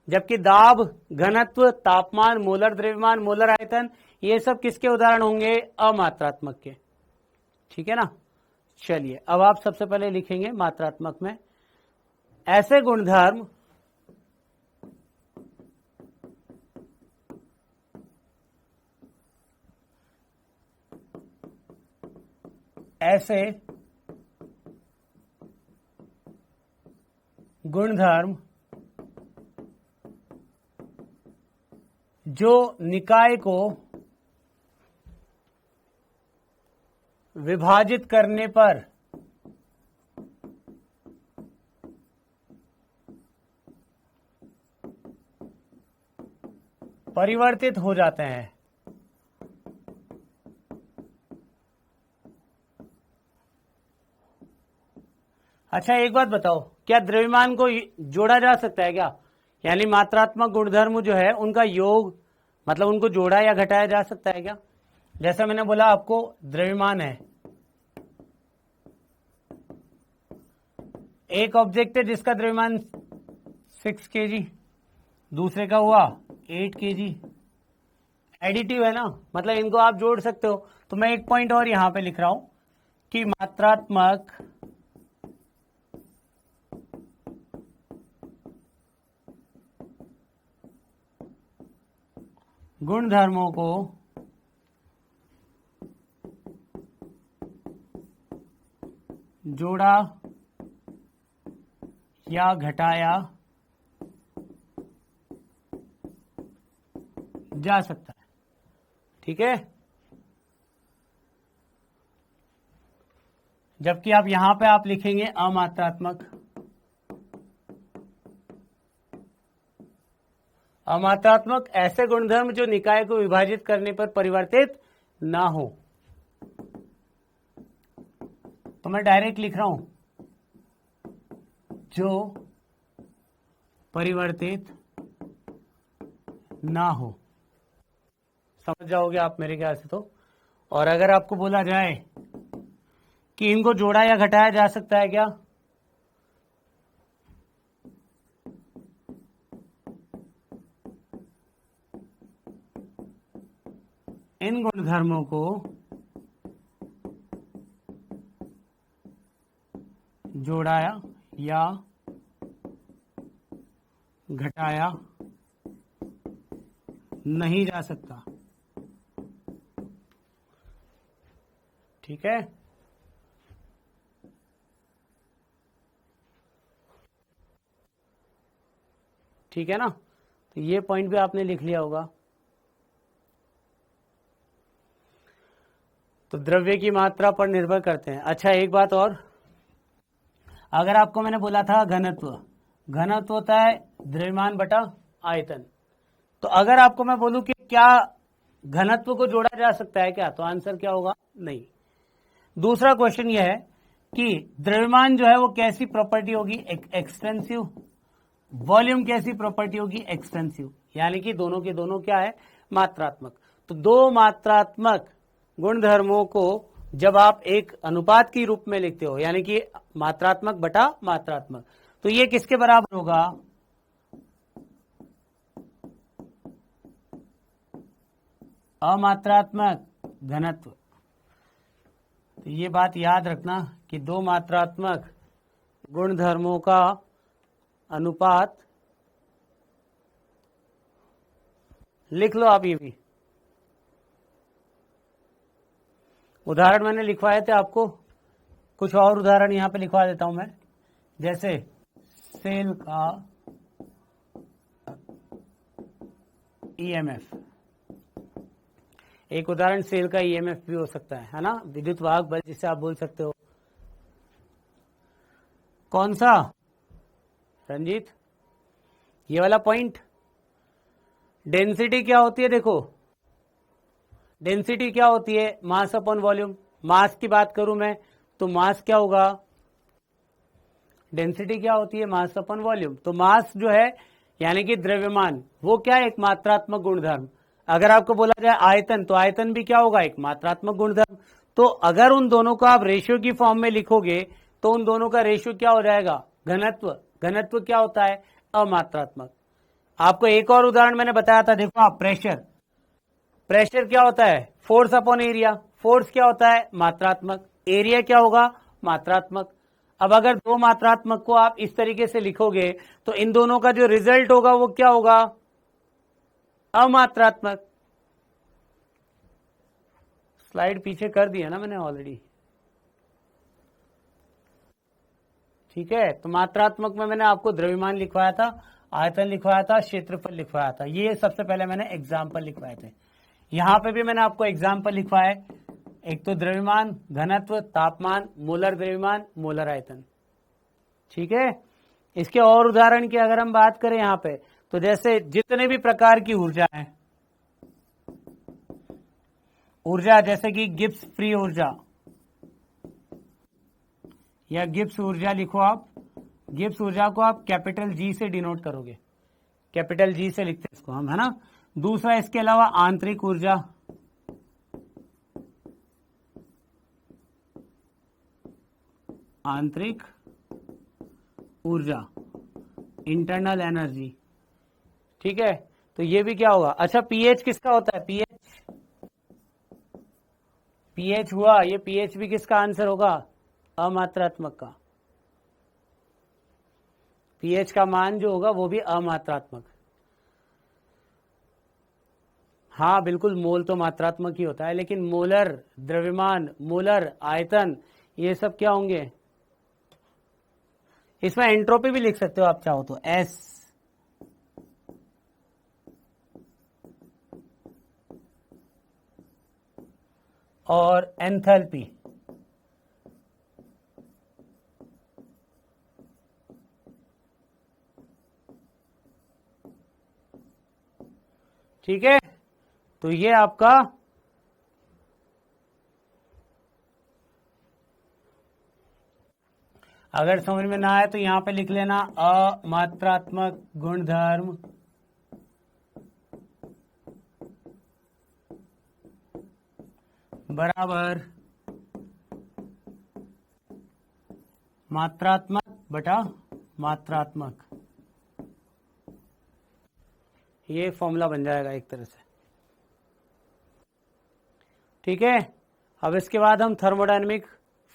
जबकि दाब, घनत्व, तापमान, मोलर द्रव्यमान, मोलर आयतन, ये सब किसके उदाहरण होंगे? अमात्रात्मक के। ठीक है ना। चलिए, अब आप सबसे पहले लिखेंगे मात्रात्मक में, ऐसे गुणधर्म ऐसे गुणधर्म जो निकाय को विभाजित करने पर परिवर्तित हो जाते हैं। अच्छा, एक बात बताओ, क्या द्रव्यमान को जोड़ा जा सकता है क्या? यानी मात्रात्मक गुणधर्म जो है उनका योग, मतलब उनको जोड़ा या घटाया जा सकता है क्या? जैसा मैंने बोला आपको, द्रव्यमान है, एक ऑब्जेक्ट है जिसका द्रव्यमान 6 kg, दूसरे का हुआ 8 kg। एडिटिव है ना, मतलब इनको आप जोड़ सकते हो। तो मैं एक पॉइंट और यहां पे लिख रहा हूं कि मात्रात्मक गुणधर्मों को जोड़ा या घटाया जा सकता है। ठीक है, जबकि आप यहां पे आप लिखेंगे अमात्रात्मक। अमात्रात्मक ऐसे गुणधर्म जो निकाय को विभाजित करने पर परिवर्तित ना हो। तो मैं डायरेक्ट लिख रहा हूं, जो परिवर्तित ना हो। समझ जाओगे आप मेरे ख्याल से तो। और अगर आपको बोला जाए कि इनको जोड़ा या घटाया जा सकता है क्या? इन गुणधर्मों को जोड़ाया या घटाया नहीं जा सकता। ठीक है, ठीक है ना। तो ये पॉइंट भी आपने लिख लिया होगा। तो द्रव्य की मात्रा पर निर्भर करते हैं। अच्छा, एक बात और, अगर आपको मैंने बोला था घनत्व, घनत्व होता है द्रव्यमान बटा आयतन। तो अगर आपको मैं बोलूं कि क्या घनत्व को जोड़ा जा सकता है क्या, तो आंसर क्या होगा? नहीं। दूसरा क्वेश्चन यह है कि द्रव्यमान जो है वो कैसी प्रॉपर्टी होगी? एक्सटेंसिव। वॉल्यूम कैसी प्रॉपर्टी होगी? एक्सटेंसिव। यानी कि दोनों के दोनों क्या है? मात्रात्मक। तो दो मात्रात्मक गुणधर्मों को जब आप एक अनुपात के रूप में लिखते हो, यानी कि मात्रात्मक बटा मात्रात्मक, तो ये किसके बराबर होगा? अमात्रात्मक घनत्व। तो ये बात याद रखना कि दो मात्रात्मक गुणधर्मों का अनुपात, लिख लो आप ये भी। उदाहरण मैंने लिखवाए थे आपको, कुछ और उदाहरण यहां पे लिखवा देता हूं मैं। जैसे सेल का ईएमएफ, एक उदाहरण सेल का ईएमएफ भी हो सकता है ना, विद्युत वाहक बल जिसे आप बोल सकते हो। कौन सा रंजीत? ये वाला पॉइंट। डेंसिटी क्या होती है? देखो डेंसिटी क्या होती है? Mass upon volume. मास की बात करूं मैं तो मास क्या होगा? डेंसिटी क्या होती है? Mass upon volume. तो मास जो है यानी कि द्रव्यमान, वो क्या है? एक मात्रात्मक गुणधर्म। अगर आपको बोला जाए आयतन, तो आयतन भी क्या होगा? एक मात्रात्मक गुणधर्म। तो अगर उन दोनों को आप रेशियो की फॉर्म में लिखोगे तो उन दोनों का रेशियो क्या हो जाएगा? घनत्व। घनत्व क्या होता है? अमात्रात्मक। आपको एक और उदाहरण मैंने बताया था, देखो आप, प्रेशर। प्रेशर क्या होता है? Force upon area. फोर्स क्या होता है? मात्रात्मक। एरिया क्या होगा? मात्रात्मक। अब अगर दो मात्रात्मक को आप इस तरीके से लिखोगे तो इन दोनों का जो रिजल्ट होगा वो क्या होगा? अमात्रात्मक। स्लाइड पीछे कर दिया ना मैंने ऑलरेडी, ठीक है। तो मात्रात्मक में मैंने आपको द्रव्यमान लिखवाया था, आयतन लिखवाया था, क्षेत्रफल लिखवाया था। ये सबसे पहले मैंने एग्जाम्पल लिखवाए थे। यहां पे भी मैंने आपको एग्जाम्पल लिखवाया है, एक तो द्रव्यमान, घनत्व, तापमान, मोलर द्रव्यमान, मोलर आयतन, ठीक है। इसके और उदाहरण की अगर हम बात करें यहां पे, तो जैसे जितने भी प्रकार की ऊर्जा है, ऊर्जा जैसे कि गिब्स फ्री ऊर्जा या गिब्स ऊर्जा लिखो आप। गिब्स ऊर्जा को आप कैपिटल जी से डिनोट करोगे, कैपिटल जी से लिखते हैं इसको हम, है ना। दूसरा इसके अलावा आंतरिक ऊर्जा, आंतरिक ऊर्जा, इंटरनल एनर्जी, ठीक है। तो ये भी क्या होगा? अच्छा, पीएच किसका होता है? पीएच हुआ, ये पीएच भी किसका आंसर होगा? अमात्रात्मक का। पीएच का मान जो होगा वो भी अमात्रात्मक। हाँ बिल्कुल, मोल तो मात्रात्मक ही होता है, लेकिन मोलर द्रव्यमान, मोलर आयतन, ये सब क्या होंगे? इसमें एंट्रोपी भी लिख सकते हो आप चाहो तो, एस। और एंथैल्पी, ठीक है। तो ये आपका अगर समझ में ना आए तो यहां पे लिख लेना अमात्रात्मक गुणधर्म बराबर मात्रात्मक बटा मात्रात्मक। ये फॉर्मूला बन जाएगा एक तरह से, ठीक है। अब इसके बाद हम थर्मोडायनेमिक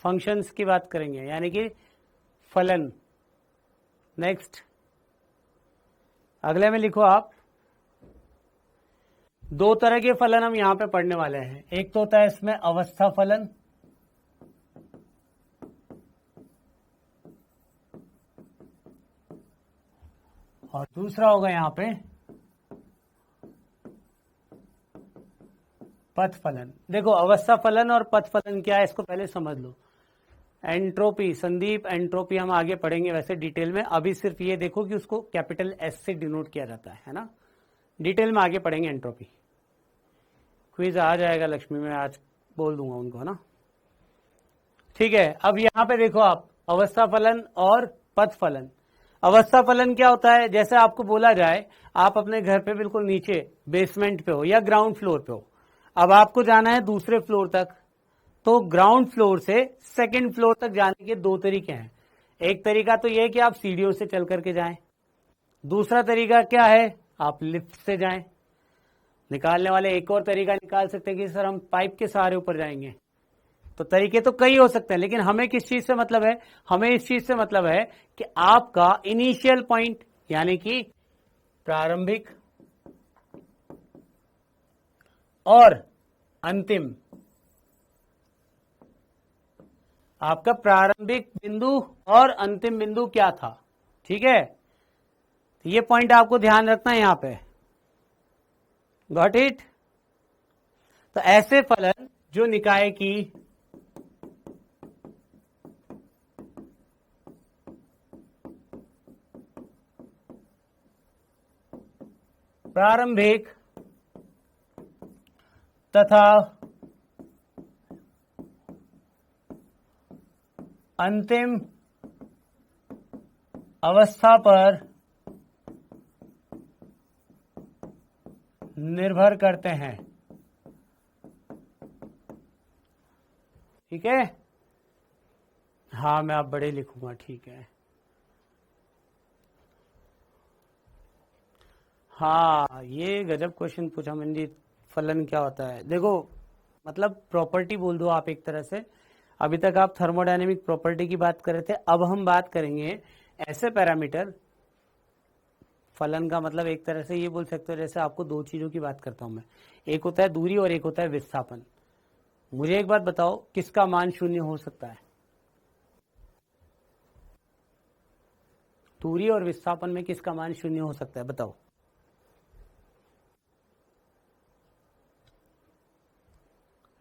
फंक्शंस की बात करेंगे, यानी कि फलन। नेक्स्ट, अगले में लिखो आप, दो तरह के फलन हम यहां पे पढ़ने वाले हैं। एक तो होता है इसमें अवस्था फलन, और दूसरा होगा यहां पे पथ फलन। देखो अवस्था फलन और पथ फलन क्या है इसको पहले समझ लो। एंट्रोपी, संदीप एंट्रोपी हम आगे पढ़ेंगे वैसे डिटेल में, अभी सिर्फ ये देखो कि उसको कैपिटल एस से डिनोट किया जाता है ना। डिटेल में आगे पढ़ेंगे एंट्रोपी। क्विज आ जाएगा लक्ष्मी में, आज बोल दूंगा उनको, है ना, ठीक है। अब यहां पे देखो आप, अवस्था फलन और पथ फलन। अवस्था फलन क्या होता है? जैसे आपको बोला जाए आप अपने घर पे बिल्कुल नीचे बेसमेंट पे हो या ग्राउंड फ्लोर पे हो, अब आपको जाना है दूसरे फ्लोर तक, तो ग्राउंड फ्लोर से सेकंड फ्लोर तक जाने के दो तरीके हैं। एक तरीका तो यह है कि आप सीढ़ियों से चल करके जाएं, दूसरा तरीका क्या है? आप लिफ्ट से जाएं। निकालने वाले एक और तरीका निकाल सकते हैं कि सर हम पाइप के सहारे ऊपर जाएंगे। तो तरीके तो कई हो सकते हैं, लेकिन हमें किस चीज से मतलब है? हमें इस चीज से मतलब है कि आपका इनिशियल पॉइंट यानी कि प्रारंभिक और अंतिम, आपका प्रारंभिक बिंदु और अंतिम बिंदु क्या था, ठीक है। तो ये पॉइंट आपको ध्यान रखना है यहां पे, गॉट इट। तो ऐसे फलन जो निकाय की प्रारंभिक तथा अंतिम अवस्था पर निर्भर करते हैं। ठीक है, हाँ मैं आप बड़े लिखूंगा, ठीक है। हाँ ये गजब क्वेश्चन पूछा मंजीत, फलन क्या होता है? देखो मतलब प्रॉपर्टी बोल दो आप एक तरह से। अभी तक आप थर्मोडायनेमिक प्रॉपर्टी की बात कर रहे थे, अब हम बात करेंगे ऐसे पैरामीटर। फलन का मतलब एक तरह से ये बोल सकते हो, जैसे आपको दो चीजों की बात करता हूं मैं, एक होता है दूरी और एक होता है विस्थापन। मुझे एक बात बताओ, किसका मान शून्य हो सकता है? दूरी और विस्थापन में किसका मान शून्य हो सकता है, बताओ?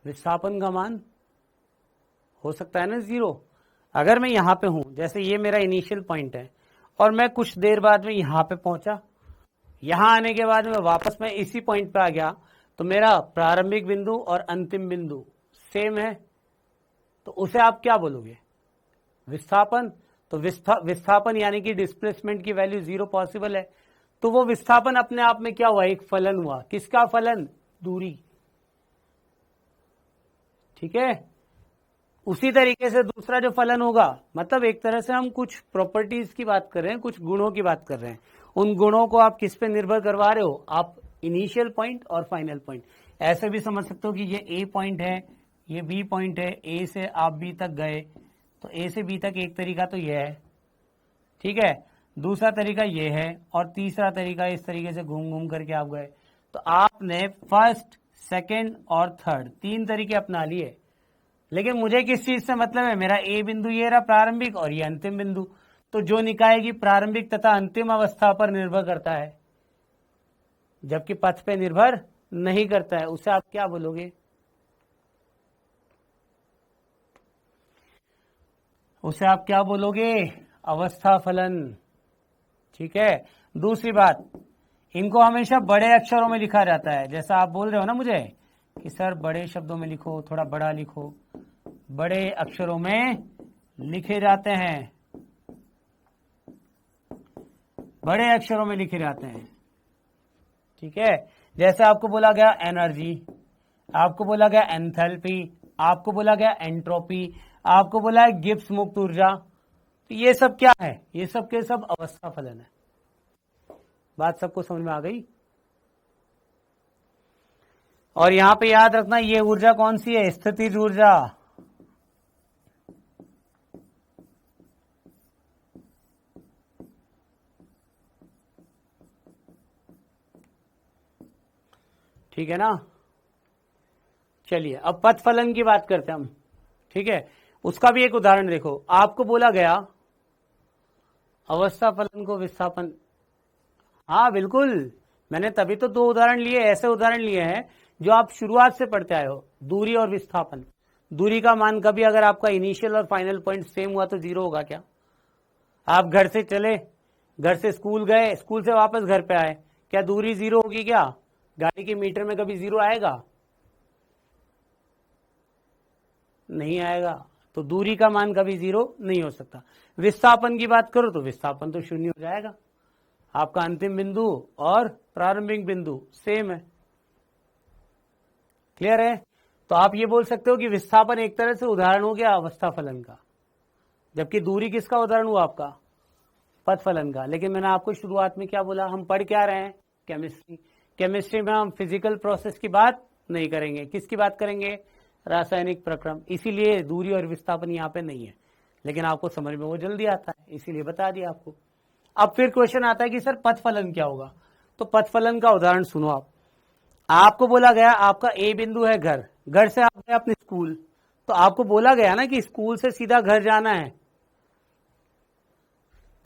विस्थापन का मान हो सकता है ना जीरो। अगर मैं यहां पे हूं, जैसे ये मेरा इनिशियल पॉइंट है और मैं कुछ देर बाद में यहां पे पहुंचा, यहां आने के बाद मैं वापस मैं इसी पॉइंट पे आ गया, तो मेरा प्रारंभिक बिंदु और अंतिम बिंदु सेम है, तो उसे आप क्या बोलोगे? विस्थापन। तो विस्थापन यानी कि डिस्प्लेसमेंट की वैल्यू जीरो पॉसिबल है, तो वो विस्थापन अपने आप में क्या हुआ? एक फलन हुआ। किसका फलन? दूरी। ठीक है, उसी तरीके से दूसरा जो फलन होगा, मतलब एक तरह से हम कुछ प्रॉपर्टीज की बात कर रहे हैं, कुछ गुणों की बात कर रहे हैं। उन गुणों को आप किस पे निर्भर करवा रहे हो? आप इनिशियल पॉइंट और फाइनल पॉइंट। ऐसे भी समझ सकते हो कि ये ए पॉइंट है, ये बी पॉइंट है, ए से आप बी तक गए, तो ए से बी तक एक तरीका तो ये है, ठीक है, दूसरा तरीका ये है, और तीसरा तरीका इस तरीके से घूम घूम करके आप गए। तो आपने फर्स्ट, सेकेंड और थर्ड तीन तरीके अपना लिए। लेकिन मुझे किस चीज से मतलब है? मेरा ए बिंदु ये रहा प्रारंभिक और ये अंतिम बिंदु, तो जो निकाय की प्रारंभिक तथा अंतिम अवस्था पर निर्भर करता है, जबकि पथ पे निर्भर नहीं करता है, उसे आप क्या बोलोगे? उसे आप क्या बोलोगे? अवस्था फलन। ठीक है, दूसरी बात, इनको हमेशा बड़े अक्षरों में लिखा जाता है। जैसा आप बोल रहे हो ना मुझे कि सर बड़े शब्दों में लिखो, थोड़ा बड़ा लिखो, बड़े अक्षरों में लिखे जाते हैं, बड़े अक्षरों में लिखे जाते हैं। ठीक है, जैसे आपको बोला गया एनर्जी, आपको बोला गया एंथैल्पी, आपको बोला गया एंट्रोपी, आपको बोला है गिब्स मुक्त ऊर्जा, तो ये सब क्या है? ये सब के सब अवस्था फलन है। बात सबको समझ में आ गई? और यहां पे याद रखना, ये ऊर्जा कौन सी है? स्थितिज ऊर्जा। ठीक है ना? चलिए अब पथ फलन की बात करते हैं हम। ठीक है, उसका भी एक उदाहरण देखो। आपको बोला गया अवस्था फलन को विस्थापन, हाँ बिल्कुल, मैंने तभी तो दो उदाहरण लिए, ऐसे उदाहरण लिए हैं जो आप शुरुआत से पढ़ते आए हो। दूरी और विस्थापन। दूरी का मान कभी अगर आपका इनिशियल और फाइनल पॉइंट सेम हुआ तो जीरो होगा क्या? आप घर से चले, घर से स्कूल गए, स्कूल से वापस घर पे आए, क्या दूरी जीरो होगी क्या? गाड़ी के मीटर में कभी जीरो आएगा? नहीं आएगा। तो दूरी का मान कभी जीरो नहीं हो सकता। विस्थापन की बात करो तो विस्थापन तो शून्य हो जाएगा। आपका अंतिम बिंदु और प्रारंभिक बिंदु सेम है। क्लियर है? तो आप ये बोल सकते हो कि विस्थापन एक तरह से उदाहरण हो गया अवस्था फलन का, जबकि दूरी किसका उदाहरण हुआ? आपका पथ फलन का। लेकिन मैंने आपको शुरुआत में क्या बोला? हम पढ़ क्या रहे हैं? केमिस्ट्री। केमिस्ट्री में हम फिजिकल प्रोसेस की बात नहीं करेंगे, किसकी बात करेंगे? रासायनिक प्रक्रम। इसीलिए दूरी और विस्थापन यहाँ पे नहीं है, लेकिन आपको समझ में वो जल्दी आता है, इसीलिए बता दिया आपको। अब फिर क्वेश्चन आता है कि सर पथ फलन क्या होगा? तो पथ फलन का उदाहरण सुनो आप। आपको बोला गया आपका ए बिंदु है घर, घर से आप गए अपने स्कूल, तो आपको बोला गया ना कि स्कूल से सीधा घर जाना है।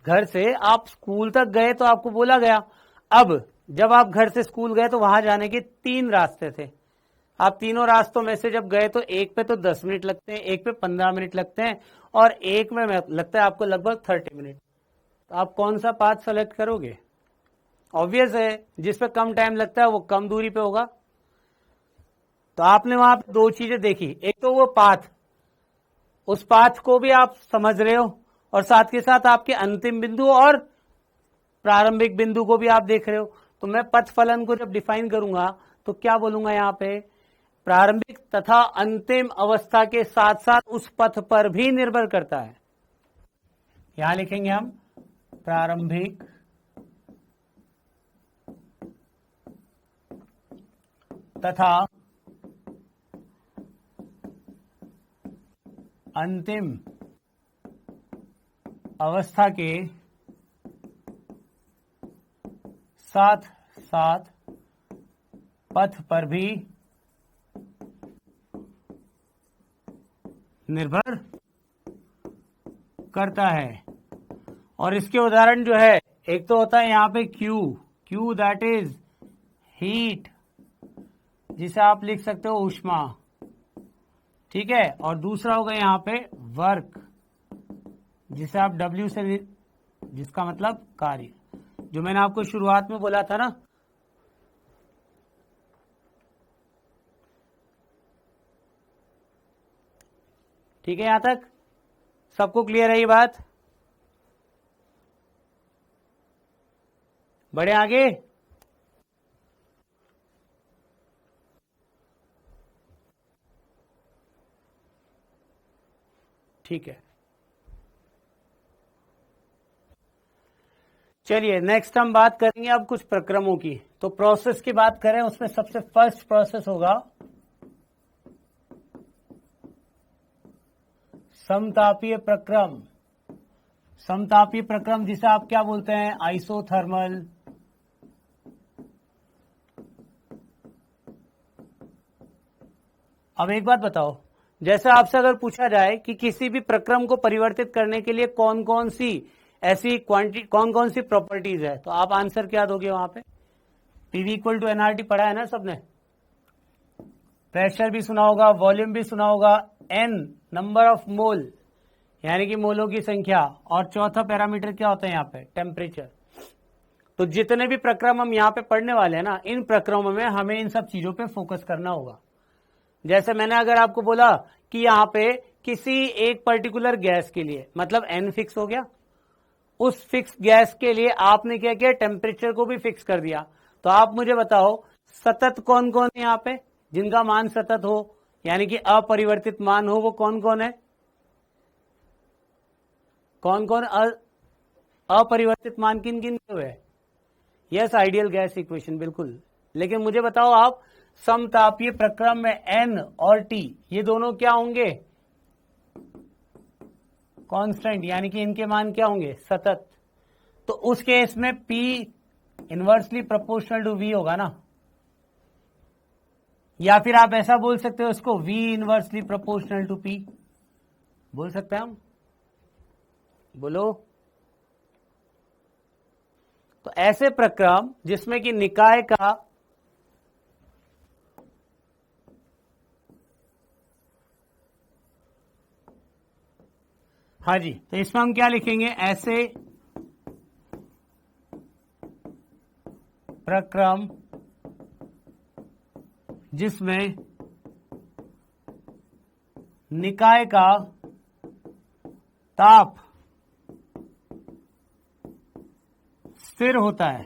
घर से आप स्कूल तक गए तो आपको बोला गया। अब जब आप घर से स्कूल गए तो वहां जाने के तीन रास्ते थे। आप तीनों रास्तों में से जब गए तो एक पे तो 10 मिनट लगते हैं, एक पे 15 मिनट लगते हैं, और एक में लगता है आपको लगभग 30 मिनट। तो आप कौन सा पाथ सेलेक्ट करोगे? ऑब्वियस है, जिस पे कम टाइम लगता है वो कम दूरी पे होगा। तो आपने वहां पे दो चीजें देखी, एक तो वो पाथ, उस पाथ को भी आप समझ रहे हो, और साथ के साथ आपके अंतिम बिंदु और प्रारंभिक बिंदु को भी आप देख रहे हो। तो मैं पथ फलन को जब डिफाइन करूंगा तो क्या बोलूंगा यहां पे? प्रारंभिक तथा अंतिम अवस्था के साथ साथ उस पथ पर भी निर्भर करता है। यहां लिखेंगे हम प्रारंभिक तथा अंतिम अवस्था के साथ साथ पथ पर भी निर्भर करता है। और इसके उदाहरण जो है, एक तो होता है यहां पे Q दैट इज हीट, जिसे आप लिख सकते हो ऊष्मा, ठीक है। और दूसरा होगा यहां पे वर्क, जिसे आप W से, जिसका मतलब कार्य, जो मैंने आपको शुरुआत में बोला था ना। ठीक है, यहां तक सबको क्लियर है ये बात? बढ़े आगे? ठीक है, चलिए नेक्स्ट हम बात करेंगे अब कुछ प्रक्रमों की। तो प्रोसेस की बात करें, उसमें सबसे फर्स्ट प्रोसेस होगा समतापीय प्रक्रम। समतापीय प्रक्रम जिसे आप क्या बोलते हैं? आइसोथर्मल। अब एक बात बताओ, जैसे आपसे अगर पूछा जाए कि किसी भी प्रक्रम को परिवर्तित करने के लिए कौन कौन सी ऐसी क्वांटिटी, कौन कौन सी प्रॉपर्टीज है, तो आप आंसर क्या दोगे वहां पे? पीवी इक्वल टू एनआरटी पढ़ा है ना सबने? प्रेशर भी सुना होगा, वॉल्यूम भी सुना होगा, एन नंबर ऑफ मोल यानी कि मोलों की संख्या, और चौथा पैरामीटर क्या होता है यहाँ पे? टेम्परेचर। तो जितने भी प्रक्रम हम यहाँ पे पढ़ने वाले हैं ना, इन प्रक्रमों में हमें इन सब चीजों पे फोकस करना होगा। जैसे मैंने अगर आपको बोला कि यहाँ पे किसी एक पर्टिकुलर गैस के लिए, मतलब एन फिक्स हो गया, उस फिक्स गैस के लिए आपने क्या किया? टेम्परेचर को भी फिक्स कर दिया। तो आप मुझे बताओ सतत कौन कौन है यहाँ पे, जिनका मान सतत हो, यानी कि अपरिवर्तित मान हो, वो कौन कौन है? कौन कौन अपरिवर्तित मान किन किन के हुए? यस, आइडियल गैस इक्वेशन, बिल्कुल। लेकिन मुझे बताओ आप, समतापीय प्रक्रम में एन और टी ये दोनों क्या होंगे? कांस्टेंट, यानी कि इनके मान क्या होंगे? सतत। तो उस केस में P inversely proportional to V होगा ना, या फिर आप ऐसा बोल सकते हो इसको, V inversely proportional to P, बोल सकते हैं हम? बोलो। तो ऐसे प्रक्रम जिसमें कि निकाय का हाँ जी, तो इसमें हम क्या लिखेंगे? ऐसे प्रक्रम जिसमें निकाय का ताप स्थिर होता है।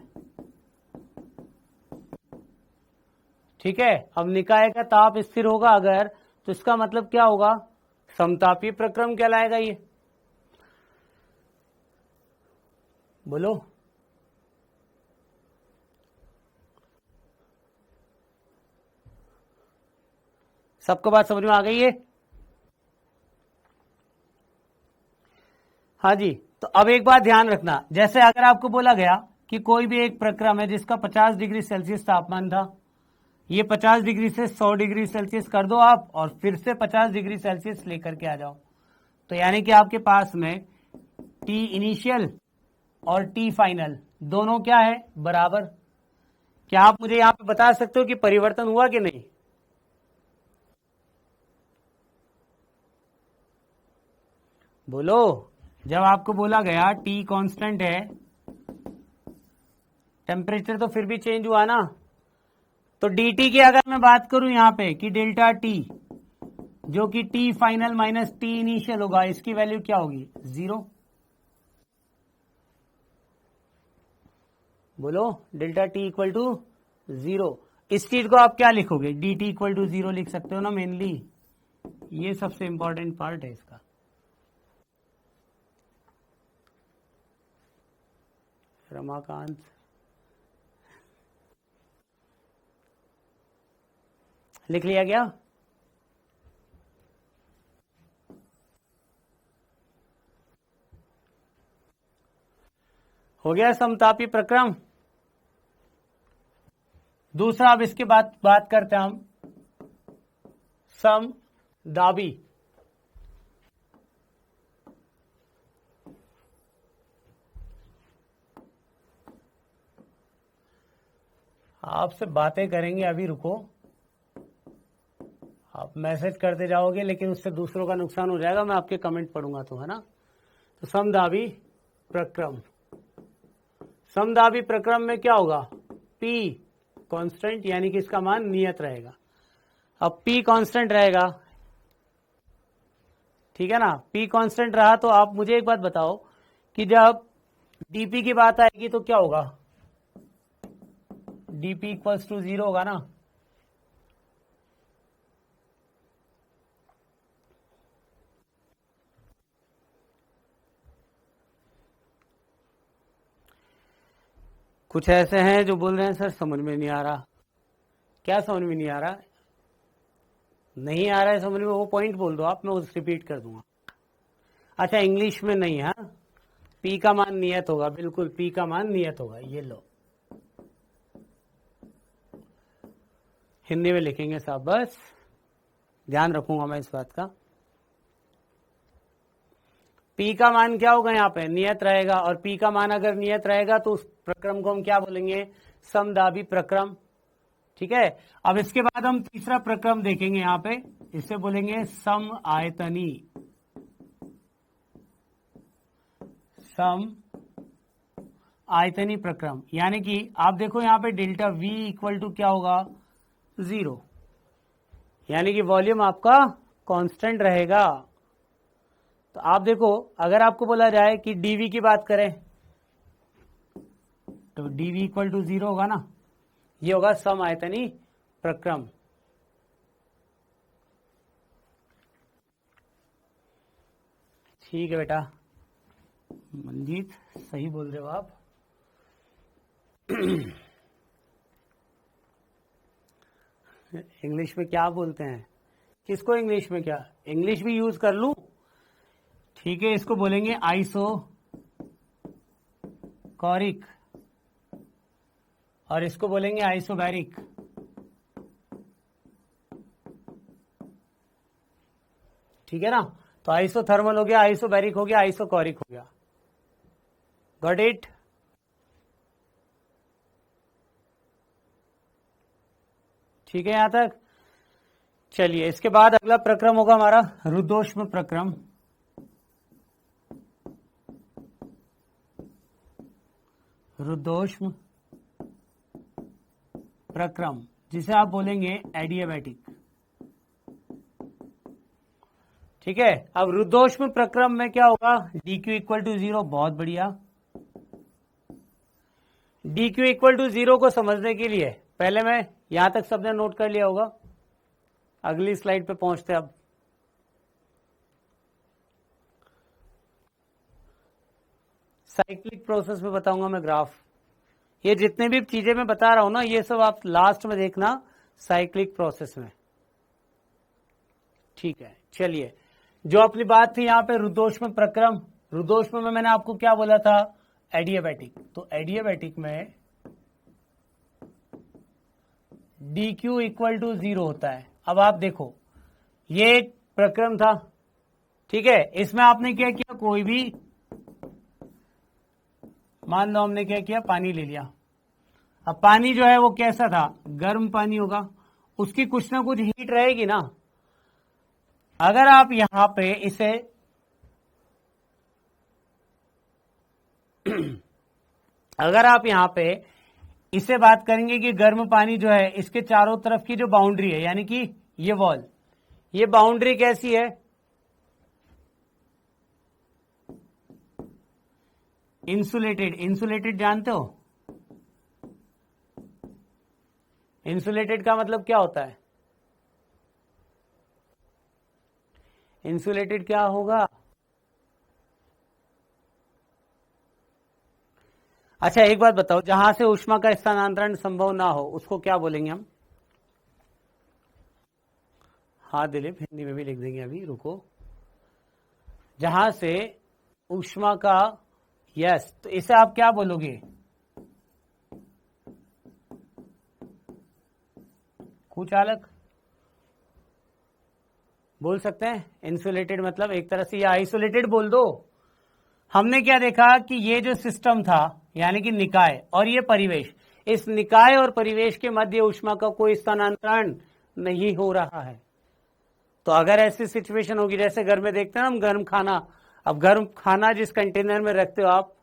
ठीक है, अब निकाय का ताप स्थिर होगा अगर, तो इसका मतलब क्या होगा? समतापीय प्रक्रम कहलाएगा ये। बोलो। सबको बात समझ में आ गई है? हाँ जी, तो अब एक बात ध्यान रखना, जैसे अगर आपको बोला गया कि कोई भी एक प्रक्रम है जिसका 50 डिग्री सेल्सियस तापमान था, ये 50 डिग्री से 100 डिग्री सेल्सियस कर दो आप, और फिर से 50 डिग्री सेल्सियस लेकर के आ जाओ, तो यानी कि आपके पास में टी इनिशियल और टी फाइनल दोनों क्या है? बराबर। क्या आप मुझे यहां पे बता सकते हो कि परिवर्तन हुआ कि नहीं? बोलो, जब आपको बोला गया T कांस्टेंट है, टेम्परेचर तो फिर भी चेंज हुआ ना, तो dt की अगर मैं बात करूं यहां पे कि डेल्टा T जो कि T final minus T initial होगा, इसकी वैल्यू क्या होगी? 0। बोलो, डेल्टा T इक्वल टू 0। इस चीज को आप क्या लिखोगे? dt इक्वल टू 0 लिख सकते हो ना मेनली, ये सबसे इंपॉर्टेंट पार्ट है इसका। रमाकांत, लिख लिया क्या? हो गया समतापी प्रक्रम। दूसरा, अब इसके बाद बात करते हैं हम समदाबी। आपसे बातें करेंगे, अभी रुको, आप मैसेज करते जाओगे लेकिन उससे दूसरों का नुकसान हो जाएगा, मैं आपके कमेंट पढ़ूंगा तो, है ना। तो समदाबी प्रक्रम, समदाबी प्रक्रम में क्या होगा? P कांस्टेंट, यानी कि इसका मान नियत रहेगा। अब P कांस्टेंट रहेगा, ठीक है ना। P कांस्टेंट रहा तो आप मुझे एक बात बताओ कि जब dP की बात आएगी तो क्या होगा? dP इक्वल्स टू 0 होगा ना। कुछ ऐसे हैं जो बोल रहे हैं सर समझ में नहीं आ रहा। क्या समझ में नहीं आ रहा? नहीं आ रहा है समझ में, वो पॉइंट बोल दो आप, मैं उस रिपीट कर दूंगा। अच्छा, इंग्लिश में नहीं है, P का मान नियत होगा, बिल्कुल P का मान नियत होगा, ये लो हिंदी में लिखेंगे साहब, बस ध्यान रखूंगा मैं इस बात का। P का मान क्या होगा? यहाँ पे नियत रहेगा, और P का मान अगर नियत रहेगा तो उस प्रक्रम को हम क्या बोलेंगे? समदाबी प्रक्रम, ठीक है। अब इसके बाद हम तीसरा प्रक्रम देखेंगे यहाँ पे, इसे बोलेंगे सम आयतनी, सम आयतनी प्रक्रम। यानी कि आप देखो यहाँ पे डेल्टा V इक्वल टू क्या होगा? 0, यानी कि वॉल्यूम आपका कांस्टेंट रहेगा। तो आप देखो, अगर आपको बोला जाए कि dV की बात करें तो dV इक्वल टू 0 होगा ना, ये होगा सम आयतनी प्रक्रम। ठीक है बेटा, मंजीत सही बोल रहे हो आप। इंग्लिश में क्या बोलते हैं? किसको इंग्लिश में क्या? इंग्लिश भी यूज कर लूं, ठीक है। इसको बोलेंगे आइसोकॉरिक, और इसको बोलेंगे आइसोबैरिक। ठीक है ना। तो आइसोथर्मल हो गया, आइसोबैरिक हो गया, आइसोकॉरिक हो गया। Got it? ठीक है यहां तक। चलिए, इसके बाद अगला प्रक्रम होगा हमारा रुद्धोष्म प्रक्रम। रुद्धोष्म प्रक्रम, जिसे आप बोलेंगे एडियाबैटिक, ठीक है। अब रुद्धोष्म प्रक्रम में क्या होगा? dq इक्वल टू 0, बहुत बढ़िया। dq इक्वल टू 0 को समझने के लिए पहले मैं, यहां तक सबने नोट कर लिया होगा, अगली स्लाइड पे पहुंचते अब। साइक्लिक प्रोसेस में बताऊंगा मैं ग्राफ। ये जितने भी चीजें मैं बता रहा हूं ना, ये सब आप लास्ट में देखना साइक्लिक प्रोसेस में, ठीक है। चलिए, जो अपनी बात थी यहाँ पे रुद्धोष्म प्रक्रम, रुद्धोष्म में मैंने आपको क्या बोला था? एडियाबैटिक। तो एडियाबैटिक में dq इक्वल टू 0 होता है। अब आप देखो, ये एक प्रक्रम था, ठीक है। इसमें आपने क्या किया? कोई भी, मान लो हमने क्या किया? पानी ले लिया। अब पानी जो है वो कैसा था? गर्म पानी होगा, उसकी कुछ ना कुछ हीट रहेगी ना। अगर आप यहां पे इसे अगर आप यहां पे इससे बात करेंगे कि गर्म पानी जो है इसके चारों तरफ की जो बाउंड्री है, यानी कि ये वॉल, ये बाउंड्री कैसी है, इंसुलेटेड। इंसुलेटेड जानते हो? इंसुलेटेड का मतलब क्या होता है? इंसुलेटेड क्या होगा? अच्छा एक बात बताओ, जहां से ऊष्मा का स्थानांतरण संभव ना हो उसको क्या बोलेंगे हम? हाँ दिलीप, हिंदी में भी लिख देंगे, अभी रुको। जहां से ऊष्मा का, यस, तो इसे आप क्या बोलोगे? कुचालक बोल सकते हैं। इंसुलेटेड मतलब एक तरह से, या आइसोलेटेड बोल दो। हमने क्या देखा कि ये जो सिस्टम था, यानी कि निकाय और ये परिवेश, इस निकाय और परिवेश के मध्य ऊष्मा का कोई स्थानांतरण नहीं हो रहा है। तो अगर ऐसी सिचुएशन होगी, जैसे घर में देखते हैं हम गर्म खाना, अब गर्म खाना जिस कंटेनर में रखते हो आप,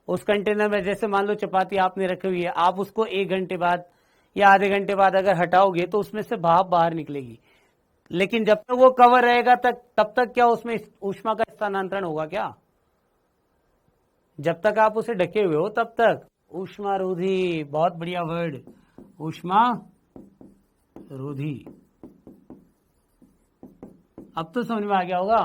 उस कंटेनर में जैसे मान लो चपाती आपने रखी हुई है, आप उसको 1 घंटे बाद या आधे घंटे बाद अगर हटाओगे तो उसमें से भाप बाहर निकलेगी, लेकिन जब तक वो कवर रहेगा तब तक क्या उसमें ऊष्मा का स्थानांतरण होगा क्या? जब तक आप उसे ढके हुए हो तब तक ऊष्मा रोधी। बहुत बढ़िया वर्ड, ऊष्मा रोधी। अब तो समझ में आ गया होगा।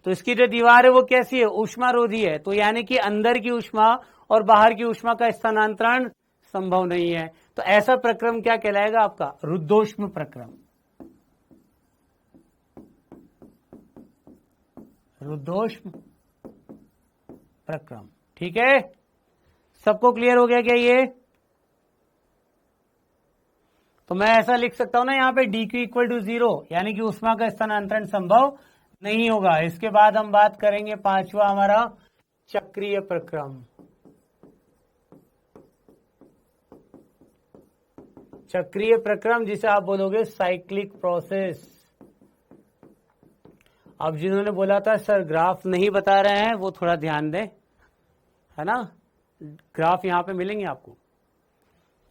तो इसकी जो दीवार है वो कैसी है? ऊष्मा रोधी है। तो यानी कि अंदर की ऊष्मा और बाहर की ऊष्मा का स्थानांतरण संभव नहीं है। तो ऐसा प्रक्रम क्या कहलाएगा आपका? रुद्धोष्म प्रक्रम। रुद्धोष्म प्रक्रम, ठीक है। सबको क्लियर हो गया क्या ये? तो मैं ऐसा लिख सकता हूं ना यहां पे, dq इक्वल टू 0, यानी कि ऊष्मा का स्थानांतरण संभव नहीं होगा। इसके बाद हम बात करेंगे पांचवा हमारा चक्रीय प्रक्रम। चक्रीय प्रक्रम जिसे आप बोलोगे साइक्लिक प्रोसेस। अब जिन्होंने बोला था सर ग्राफ नहीं बता रहे हैं, वो थोड़ा ध्यान दें, है ना। ग्राफ यहां पे मिलेंगे आपको,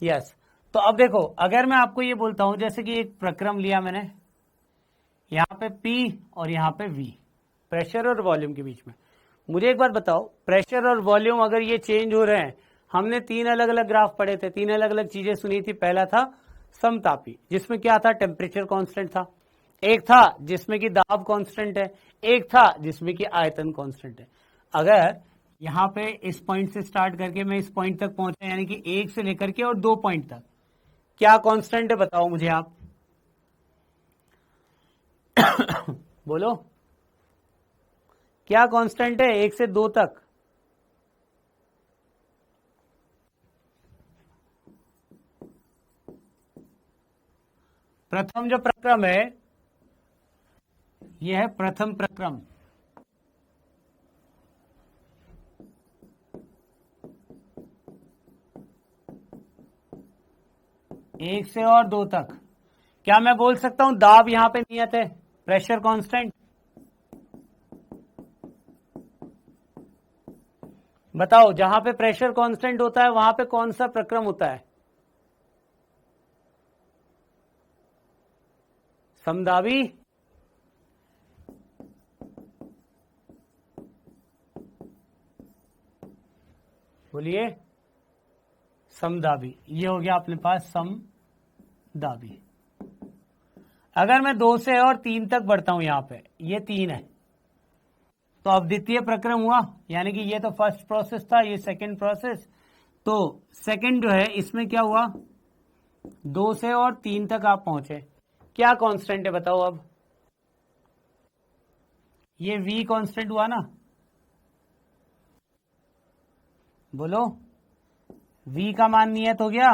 यस। तो अब देखो, अगर मैं आपको ये बोलता हूं जैसे कि एक प्रक्रम लिया मैंने, यहां पे P और यहां पे V, प्रेशर और वॉल्यूम के बीच में। मुझे एक बात बताओ, प्रेशर और वॉल्यूम अगर ये चेंज हो रहे हैं, हमने 3 अलग अलग ग्राफ पढ़े थे, 3 अलग अलग चीजें सुनी थी। पहला था समतापी, जिसमें क्या था? टेम्परेचर कांस्टेंट था। एक था जिसमें कि दाब कांस्टेंट है, एक था जिसमें कि आयतन कांस्टेंट है। अगर यहां पे इस पॉइंट से स्टार्ट करके मैं इस पॉइंट तक पहुंचा, यानी कि 1 से लेकर के और 2 पॉइंट तक, क्या कांस्टेंट है बताओ मुझे आप? बोलो, क्या कांस्टेंट है 1 से 2 तक? प्रथम जो प्रक्रम है, यह है प्रथम प्रक्रम। एक से और 2 तक। क्या मैं बोल सकता हूं दाब यहां पे नियत है, प्रेशर कांस्टेंट? बताओ, जहां पे प्रेशर कांस्टेंट होता है वहां पे कौन सा प्रक्रम होता है? समदाबी। बोलिए, समदाबी। ये हो गया अपने पास समदाबी। अगर मैं 2 से और 3 तक बढ़ता हूं, यहां पे ये 3 है, तो अब द्वितीय प्रक्रम हुआ, यानी कि ये तो फर्स्ट प्रोसेस था, ये सेकंड प्रोसेस। तो सेकंड जो है इसमें क्या हुआ? 2 से और 3 तक आप पहुंचे, क्या कांस्टेंट है बताओ? अब ये V कांस्टेंट हुआ ना, बोलो, V का मान नियत हो गया।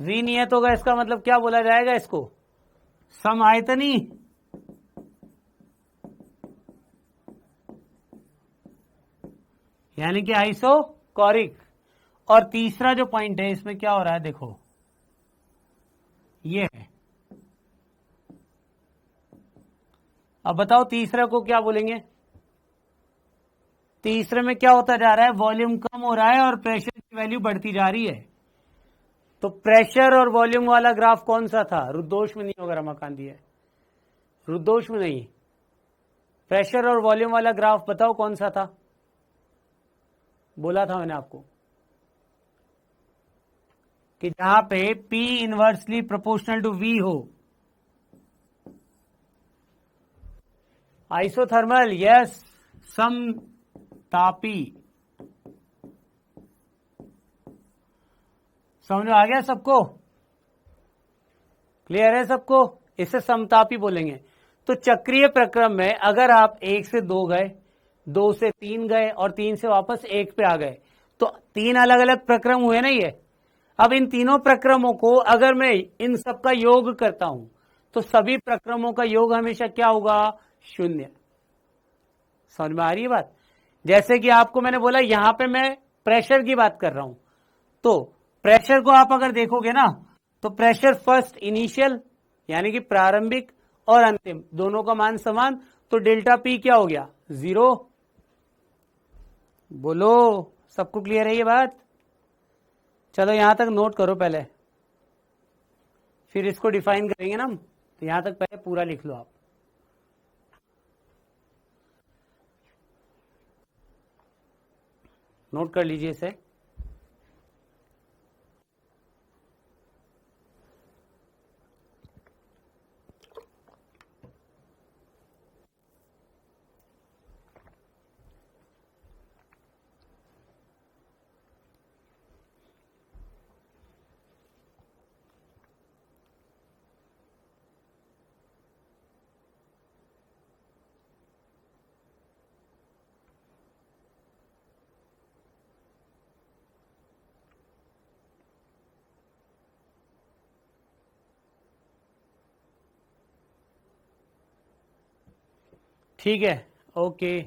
V नियत होगा, इसका मतलब क्या बोला जाएगा इसको? समआयतनी। यानी कि आइसोकोरिक। और तीसरा जो पॉइंट है इसमें क्या हो रहा है देखो, ये है। अब बताओ तीसरा को क्या बोलेंगे? तीसरे में क्या होता जा रहा है, वॉल्यूम कम हो रहा है और प्रेशर की वैल्यू बढ़ती जा रही है। तो प्रेशर और वॉल्यूम वाला ग्राफ कौन सा था, रुद्धोष में नहीं होगा रमाकांत है, रुद्धोष में नहीं, प्रेशर और वॉल्यूम वाला ग्राफ बताओ कौन सा था, बोला था मैंने आपको कि जहां पे P inversely proportional to V हो। आइसोथर्मल, यस, समतापी, समझ में आ गया सबको, क्लियर है सबको, इसे समतापी बोलेंगे। तो चक्रीय प्रक्रम में अगर आप 1 से 2 गए, 2 से 3 गए और 3 से वापस 1 पे आ गए, तो 3 अलग अलग प्रक्रम हुए ना ये। अब इन तीनों प्रक्रमों को अगर मैं इन सब का योग करता हूं तो सभी प्रक्रमों का योग हमेशा क्या होगा, 0। समझ में आ रही है बात। जैसे कि आपको मैंने बोला यहां पे मैं प्रेशर की बात कर रहा हूं, तो प्रेशर को आप अगर देखोगे ना, तो प्रेशर फर्स्ट इनिशियल यानी कि प्रारंभिक और अंतिम दोनों का मान समान, तो डेल्टा पी क्या हो गया, 0। बोलो सबको क्लियर है ये बात। चलो यहां तक नोट करो पहले, फिर इसको डिफाइन करेंगे ना हम, तो यहां तक पहले पूरा लिख लो आप। नोट कर लीजिए इसे। ठीक है, ओके।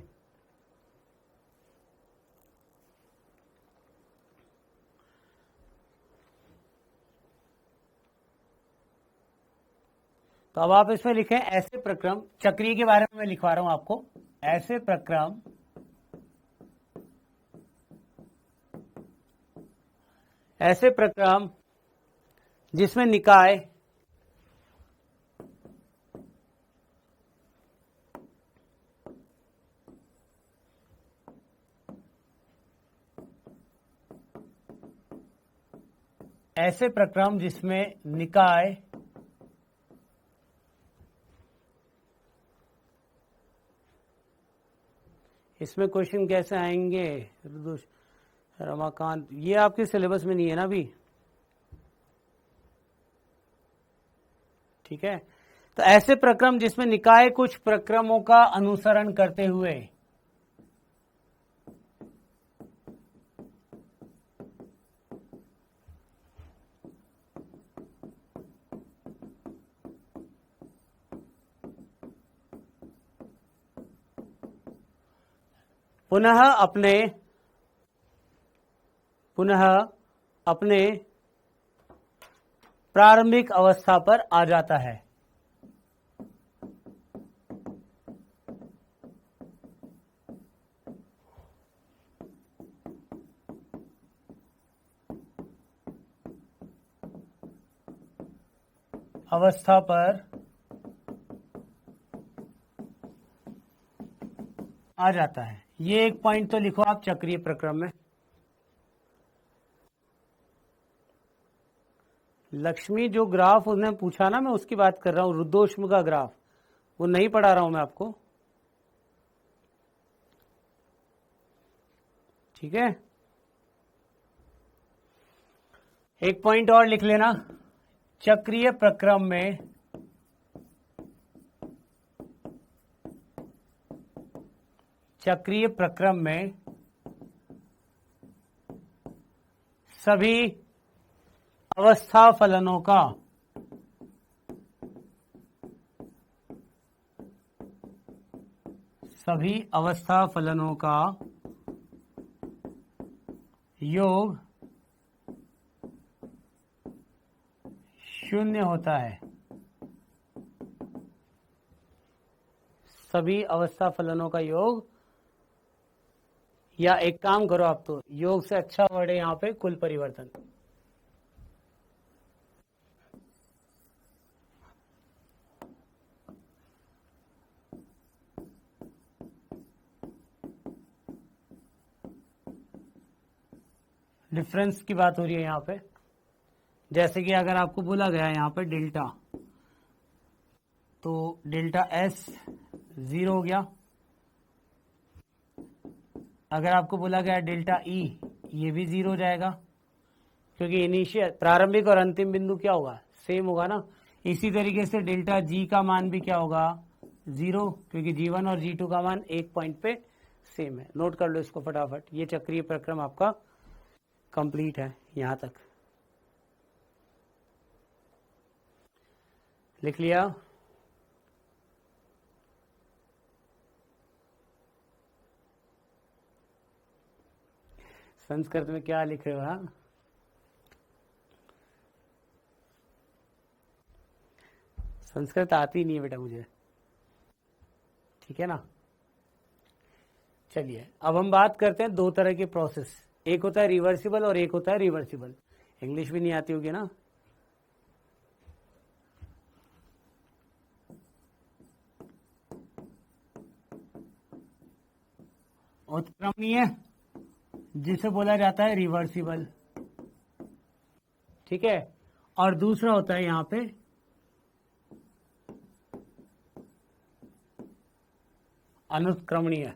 तो अब आप इसमें लिखें ऐसे प्रक्रम, चक्रीय के बारे में मैं लिखवा रहा हूं आपको, ऐसे प्रक्रम जिसमें निकाय ऐसे प्रक्रम जिसमें निकाय इसमें क्वेश्चन कैसे आएंगे रमाकांत, ये आपके सिलेबस में नहीं है ना अभी, ठीक है। तो ऐसे प्रक्रम जिसमें निकाय कुछ प्रक्रमों का अनुसरण करते हुए पुनः अपने प्रारंभिक अवस्था पर आ जाता है। अवस्था पर आ जाता है। ये एक पॉइंट तो लिखो आप चक्रीय प्रक्रम में। लक्ष्मी जो ग्राफ उसने पूछा ना, मैं उसकी बात कर रहा हूं, रुद्धोष्म का ग्राफ, वो नहीं पढ़ा रहा हूं मैं आपको, ठीक है। एक पॉइंट और लिख लेना, चक्रीय प्रक्रम में सभी अवस्था फलनों का योग 0 होता है। सभी अवस्था फलनों का योग या एक काम करो आप, तो योग से अच्छा वर्ड है यहाँ पे कुल परिवर्तन। डिफरेंस की बात हो रही है यहाँ पे। जैसे कि अगर आपको बोला गया है यहाँ पे डेल्टा, तो डेल्टा एस 0 हो गया। अगर आपको बोला गया डेल्टा ई, ये भी 0 हो जाएगा, क्योंकि इनिशियल प्रारंभिक और अंतिम बिंदु क्या होगा, सेम होगा ना। इसी तरीके से डेल्टा जी का मान भी क्या होगा, 0, क्योंकि G1 और G2 का मान एक पॉइंट पे सेम है। नोट कर लो इसको फटाफट, ये चक्रीय प्रक्रम आपका कंप्लीट है। यहां तक लिख लिया। संस्कृत में क्या लिख रहे हो? हाँ, संस्कृत आती नहीं है बेटा मुझे, ठीक है ना। चलिए अब हम बात करते हैं दो तरह के प्रोसेस, एक होता है रिवर्सिबल और एक होता है रिवर्सिबल। इंग्लिश भी नहीं आती होगी ना। उत्क्रमणीय जिसे बोला जाता है रिवर्सिबल, ठीक है, और दूसरा होता है यहां पे अनुत्क्रमणीय।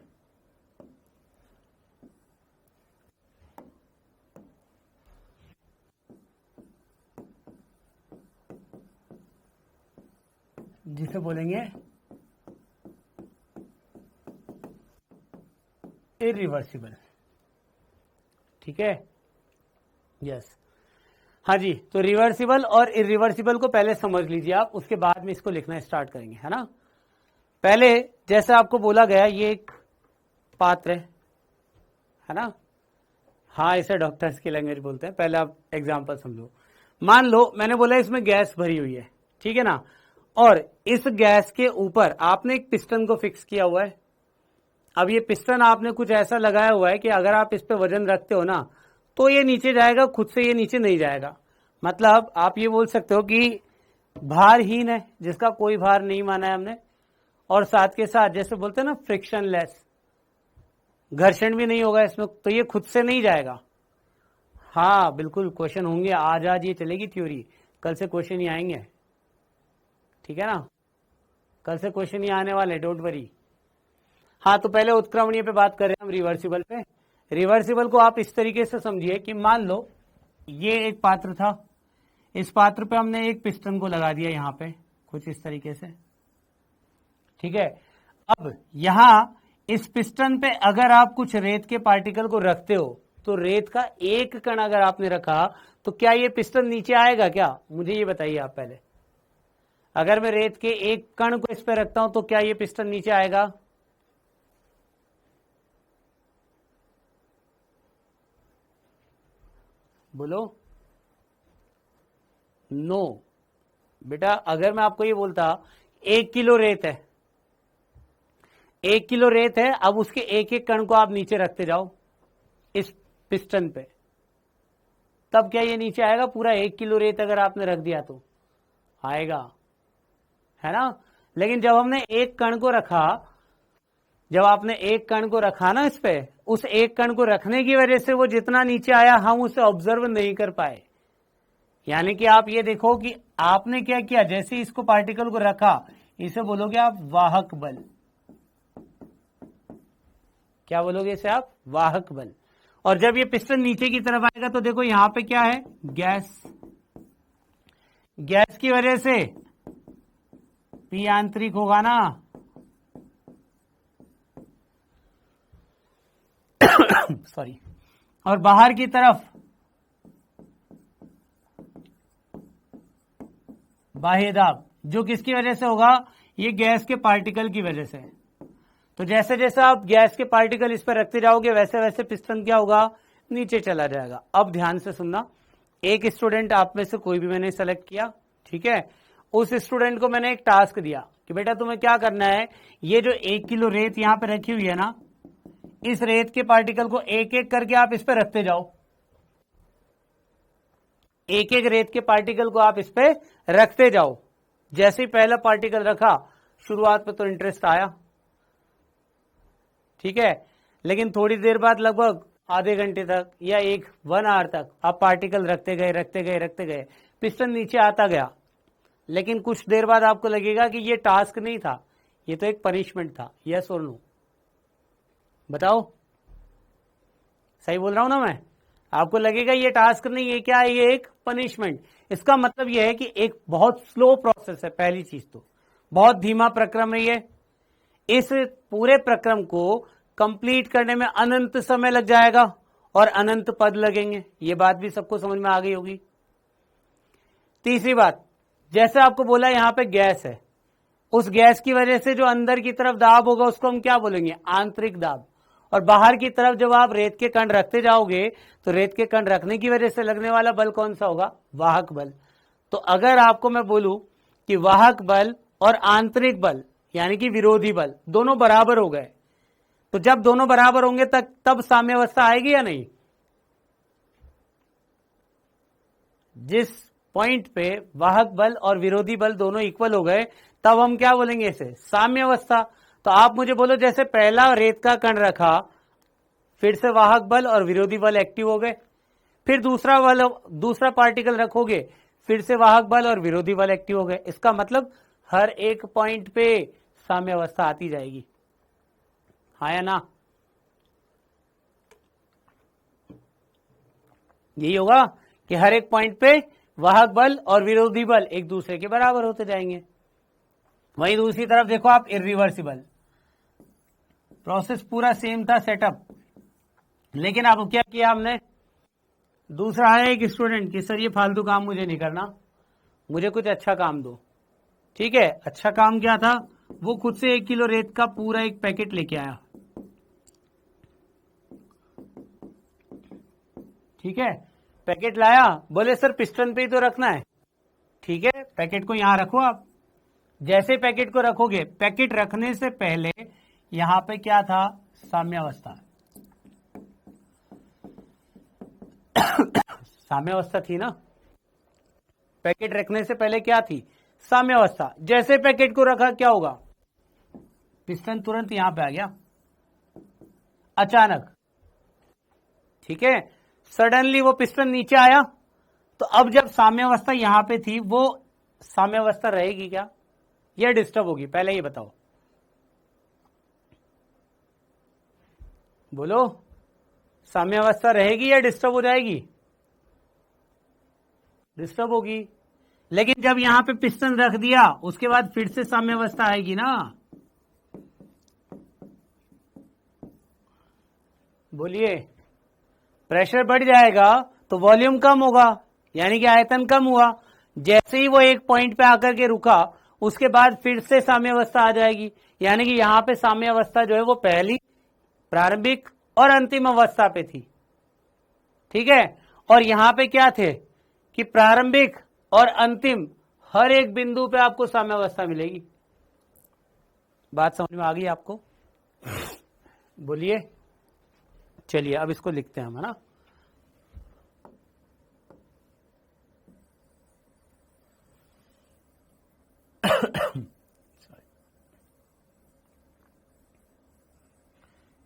जिसे बोलेंगे इरिवर्सिबल, ठीक है। यस, हाँ जी। तो रिवर्सिबल और इरिवर्सिबल को पहले समझ लीजिए आप, उसके बाद में इसको लिखना स्टार्ट करेंगे, है ना। पहले जैसे आपको बोला गया, ये एक पात्र है ना। हाँ, इसे डॉक्टर्स की लैंग्वेज बोलते हैं। पहले आप एग्जांपल समझो। मान लो मैंने बोला इसमें गैस भरी हुई है, ठीक है ना, और इस गैस के ऊपर आपने एक पिस्टन को फिक्स किया हुआ है। अब ये पिस्टन आपने कुछ ऐसा लगाया हुआ है कि अगर आप इस पे वजन रखते हो ना, तो ये नीचे जाएगा, खुद से ये नीचे नहीं जाएगा। मतलब आप ये बोल सकते हो कि भारहीन है, जिसका कोई भार नहीं माना है हमने, और साथ के साथ जैसे बोलते हैं ना फ्रिक्शनलेस, घर्षण भी नहीं होगा इसमें, तो ये खुद से नहीं जाएगा। हाँ बिल्कुल, क्वेश्चन होंगे आज ये चलेगी थ्योरी, कल से क्वेश्चन ही आएंगे, ठीक है ना। कल से क्वेश्चन ही आने वाले, डोंट वरी। हाँ, तो पहले उत्क्रमणीय पे बात कर रहे हैं हम, रिवर्सिबल पे। रिवर्सिबल को आप इस तरीके से समझिए कि मान लो ये एक पात्र था, इस पात्र पे हमने एक पिस्टन को लगा दिया यहाँ पे, कुछ इस तरीके से, ठीक है। अब यहां इस पिस्टन पे अगर आप कुछ रेत के पार्टिकल को रखते हो, तो रेत का एक कण अगर आपने रखा, तो क्या ये पिस्टन नीचे आएगा क्या? मुझे ये बताइए आप पहले। अगर मैं रेत के एक कण को इस पे रखता हूं, तो क्या ये पिस्टन नीचे आएगा? बोलो। नो बेटा, अगर मैं आपको ये बोलता 1 किलो रेत है, 1 किलो रेत है, अब उसके एक एक कण को आप नीचे रखते जाओ इस पिस्टन पे, तब क्या ये नीचे आएगा? पूरा 1 किलो रेत अगर आपने रख दिया तो आएगा, है ना। लेकिन जब हमने एक कण को रखा, जब आपने एक कण को रखा ना इस पे, उस एक कण को रखने की वजह से वो जितना नीचे आया हम उसे ऑब्जर्व नहीं कर पाए। यानी कि आप ये देखो कि आपने क्या किया, जैसे ही इसको पार्टिकल को रखा, इसे बोलोगे आप वाहक बल। क्या बोलोगे इसे आप? वाहक बल। और जब ये पिस्टन नीचे की तरफ आएगा, तो देखो यहां पे क्या है? गैस। गैस की वजह से पी आंतरिक होगा ना, सॉरी, और बाहर की तरफ बाह्य दाब, जो किसकी वजह से होगा? ये गैस के पार्टिकल की वजह से। तो जैसे जैसे आप गैस के पार्टिकल इस पर रखते जाओगे, वैसे वैसे पिस्टन क्या होगा? नीचे चला जाएगा। अब ध्यान से सुनना, एक स्टूडेंट आप में से कोई भी मैंने सेलेक्ट किया, ठीक है। उस स्टूडेंट को मैंने एक टास्क दिया कि बेटा तुम्हें क्या करना है, ये जो 1 किलो रेत यहां पे रखी हुई है ना, इस रेत के पार्टिकल को एक एक करके आप इस पे रखते जाओ, एक एक रेत के पार्टिकल को आप इस पे रखते जाओ। जैसे ही पहला पार्टिकल रखा, शुरुआत में तो इंटरेस्ट आया, ठीक है, लेकिन थोड़ी देर बाद लगभग आधे घंटे तक या 1 आवर तक आप पार्टिकल रखते गए, पिस्टन नीचे आता गया। लेकिन कुछ देर बाद आपको लगेगा कि ये टास्क नहीं था, ये तो एक पनिशमेंट था। यस और नो, बताओ, सही बोल रहा हूं ना मैं? आपको लगेगा ये टास्क नहीं, ये क्या है, ये एक पनिशमेंट। इसका मतलब ये है कि एक बहुत स्लो प्रोसेस है। पहली चीज तो बहुत धीमा प्रक्रम है ये। इस पूरे प्रक्रम को कंप्लीट करने में अनंत समय लग जाएगा और अनंत पद लगेंगे। ये बात भी सबको समझ में आ गई होगी। तीसरी बात, जैसे आपको बोला यहां पे गैस है, उस गैस की वजह से जो अंदर की तरफ दाब होगा उसको हम क्या बोलेंगे, आंतरिक दाब। और बाहर की तरफ जब आप रेत के कण रखते जाओगे तो रेत के कण रखने की वजह से लगने वाला बल कौन सा होगा, वाहक बल। तो अगर आपको मैं बोलूं कि वाहक बल और आंतरिक बल यानी कि विरोधी बल दोनों बराबर हो गए, तो जब दोनों बराबर होंगे तब साम्यावस्था आएगी या नहीं? जिस पॉइंट पे वाहक बल और विरोधी बल दोनों इक्वल हो गए तब हम क्या बोलेंगे, इसे साम्यावस्था। तो आप मुझे बोलो, जैसे पहला रेत का कण रखा, फिर से वाहक बल और विरोधी बल एक्टिव हो गए, फिर दूसरा पार्टिकल रखोगे, फिर से वाहक बल और विरोधी बल एक्टिव हो गए। इसका मतलब हर एक पॉइंट पे साम्यावस्था आती जाएगी, हाँ या ना? यही होगा कि हर एक पॉइंट पे वाहक बल और विरोधी बल एक दूसरे के बराबर होते जाएंगे। वहीं दूसरी तरफ देखो आप, इरिवर्सिबल प्रोसेस पूरा सेम था सेटअप, लेकिन अब क्या किया हमने, दूसरा है एक स्टूडेंट कि सर ये फालतू काम मुझे नहीं करना, मुझे कुछ अच्छा काम दो। ठीक है, अच्छा काम क्या था, वो खुद से 1 किलो रेत का पूरा एक पैकेट लेके आया। ठीक है, पैकेट लाया, बोले सर पिस्टन पे ही तो रखना है। ठीक है, पैकेट को यहां रखो आप। जैसे पैकेट को रखोगे, पैकेट रखने से पहले यहां पे क्या था, साम्यावस्था। साम्यावस्था थी ना, पैकेट रखने से पहले क्या थी, साम्यावस्था। जैसे पैकेट को रखा क्या होगा, पिस्टन तुरंत यहां पे आ गया अचानक। ठीक है, सडनली वो पिस्टन नीचे आया, तो अब जब साम्यावस्था यहां पे थी, वो साम्यावस्था रहेगी क्या या डिस्टर्ब होगी, पहले ये बताओ, बोलो, साम्यावस्था रहेगी या डिस्टर्ब हो जाएगी? डिस्टर्ब होगी। लेकिन जब यहां पे पिस्टन रख दिया उसके बाद फिर से साम्यावस्था आएगी ना, बोलिए। प्रेशर बढ़ जाएगा तो वॉल्यूम कम होगा, यानी कि आयतन कम हुआ। जैसे ही वो एक पॉइंट पे आकर के रुका, उसके बाद फिर से साम्यावस्था आ जाएगी, यानी कि यहां पे साम्यावस्था जो है वो पहली, प्रारंभिक और अंतिम अवस्था पे थी। ठीक है, और यहां पे क्या थे कि प्रारंभिक और अंतिम हर एक बिंदु पे आपको साम्यावस्था मिलेगी। बात समझ में आ गई आपको? बोलिए। चलिए अब इसको लिखते हैं हम, है ना।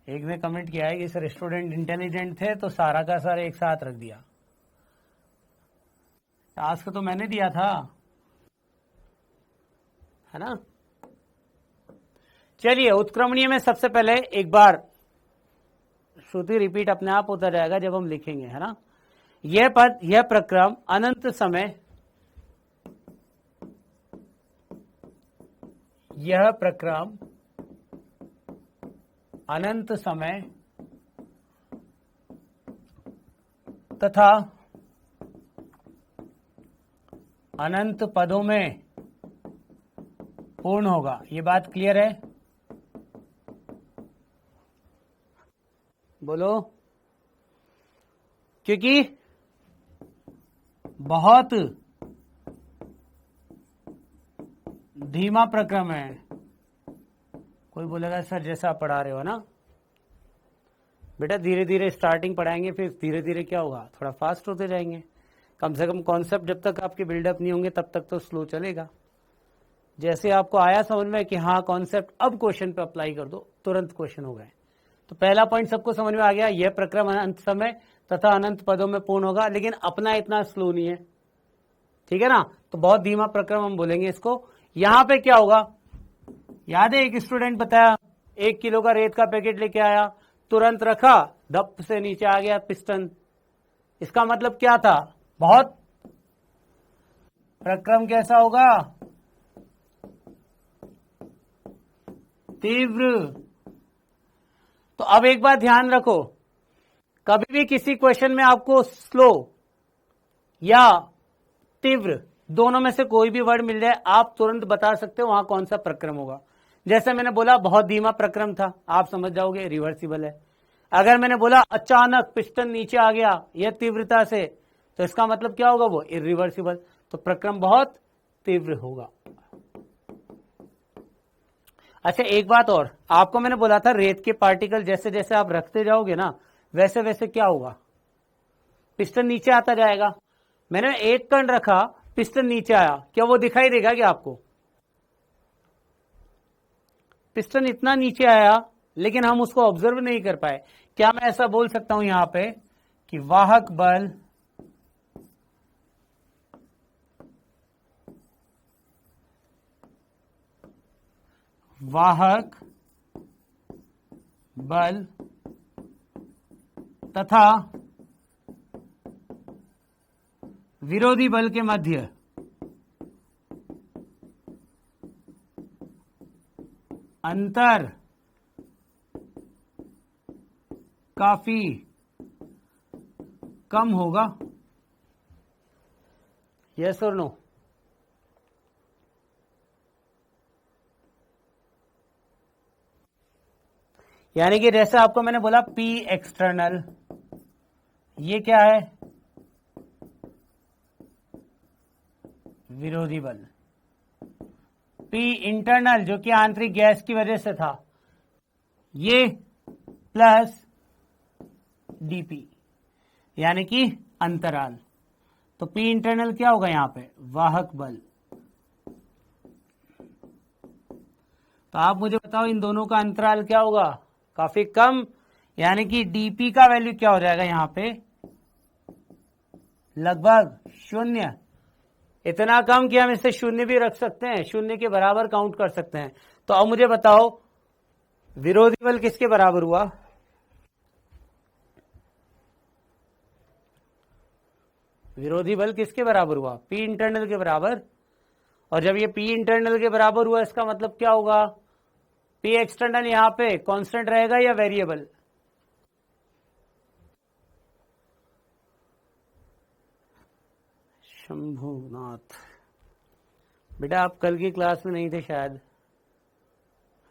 एक ने कमेंट किया है कि सर स्टूडेंट इंटेलिजेंट थे तो सारा का सारा एक साथ रख दिया। टास्क तो मैंने दिया था, है ना। चलिए, उत्क्रमणीय में सबसे पहले एक बार श्रुति रिपीट अपने आप होता जाएगा जब हम लिखेंगे, है ना। यह पद, यह प्रक्रम अनंत समय, यह प्रक्रम अनंत समय तथा अनंत पदों में पूर्ण होगा। ये बात क्लियर है? बोलो। क्योंकि बहुत धीमा प्रक्रम है। कोई बोलेगा सर जैसा आप पढ़ा रहे हो ना, बेटा धीरे धीरे स्टार्टिंग पढ़ाएंगे, फिर धीरे धीरे क्या होगा, थोड़ा फास्ट होते जाएंगे। कम से कम कॉन्सेप्ट जब तक आपके बिल्डअप नहीं होंगे तब तक तो स्लो चलेगा। जैसे आपको आया समझ में कि हाँ कॉन्सेप्ट, अब क्वेश्चन पे अप्लाई कर दो, तुरंत क्वेश्चन हो गए। तो पहला पॉइंट सबको समझ में आ गया, यह प्रक्रम अनंत समय तथा अनंत पदों में पूर्ण होगा, लेकिन अपना इतना स्लो नहीं है, ठीक है ना। तो बहुत धीमा प्रक्रम हम बोलेंगे इसको। यहां पे क्या होगा, याद है एक स्टूडेंट बताया 1 किलो का रेत का पैकेट लेके आया, तुरंत रखा, धप से नीचे आ गया पिस्टन। इसका मतलब क्या था, बहुत प्रक्रम कैसा होगा, तीव्र। तो अब एक बात ध्यान रखो, कभी भी किसी क्वेश्चन में आपको स्लो या तीव्र दोनों में से कोई भी वर्ड मिल जाए, आप तुरंत बता सकते हो वहां कौन सा प्रक्रम होगा। जैसे मैंने बोला बहुत धीमा प्रक्रम था, आप समझ जाओगे रिवर्सिबल है। अगर मैंने बोला अचानक पिस्टन नीचे आ गया यह तीव्रता से, तो इसका मतलब क्या होगा, वो इरिवर्सिबल। तो प्रक्रम बहुत तीव्र होगा। अच्छा एक बात और, आपको मैंने बोला था रेत के पार्टिकल जैसे जैसे आप रखते जाओगे ना, वैसे वैसे क्या होगा, पिस्टन नीचे आता जाएगा। मैंने एक कण रखा, पिस्टन नीचे आया, क्या वो दिखाई देगा क्या आपको, पिस्टन इतना नीचे आया लेकिन हम उसको ऑब्जर्व नहीं कर पाए। क्या मैं ऐसा बोल सकता हूं यहां पे कि वाहक बल तथा विरोधी बल के मध्य अंतर काफी कम होगा, यस और नो। यानी कि जैसे आपको मैंने बोला P एक्सटर्नल, ये क्या है, विरोधी बल। P इंटरनल जो कि आंतरिक गैस की वजह से था, ये प्लस dP यानी कि अंतराल। तो P इंटरनल क्या होगा यहां पे, वाहक बल। तो आप मुझे बताओ इन दोनों का अंतराल क्या होगा, काफी कम, यानी कि dP का वैल्यू क्या हो जाएगा यहां पे, लगभग 0। इतना कम कि हम इसे 0 भी रख सकते हैं, 0 के बराबर काउंट कर सकते हैं। तो अब मुझे बताओ विरोधी बल किसके बराबर हुआ, विरोधी बल किसके बराबर हुआ, P इंटरनल के बराबर। और जब ये P इंटरनल के बराबर हुआ इसका मतलब क्या होगा, P एक्सटर्नल यहां पे कांस्टेंट रहेगा या वेरिएबल, शंभुनाथ बेटा आप कल की क्लास में नहीं थे शायद,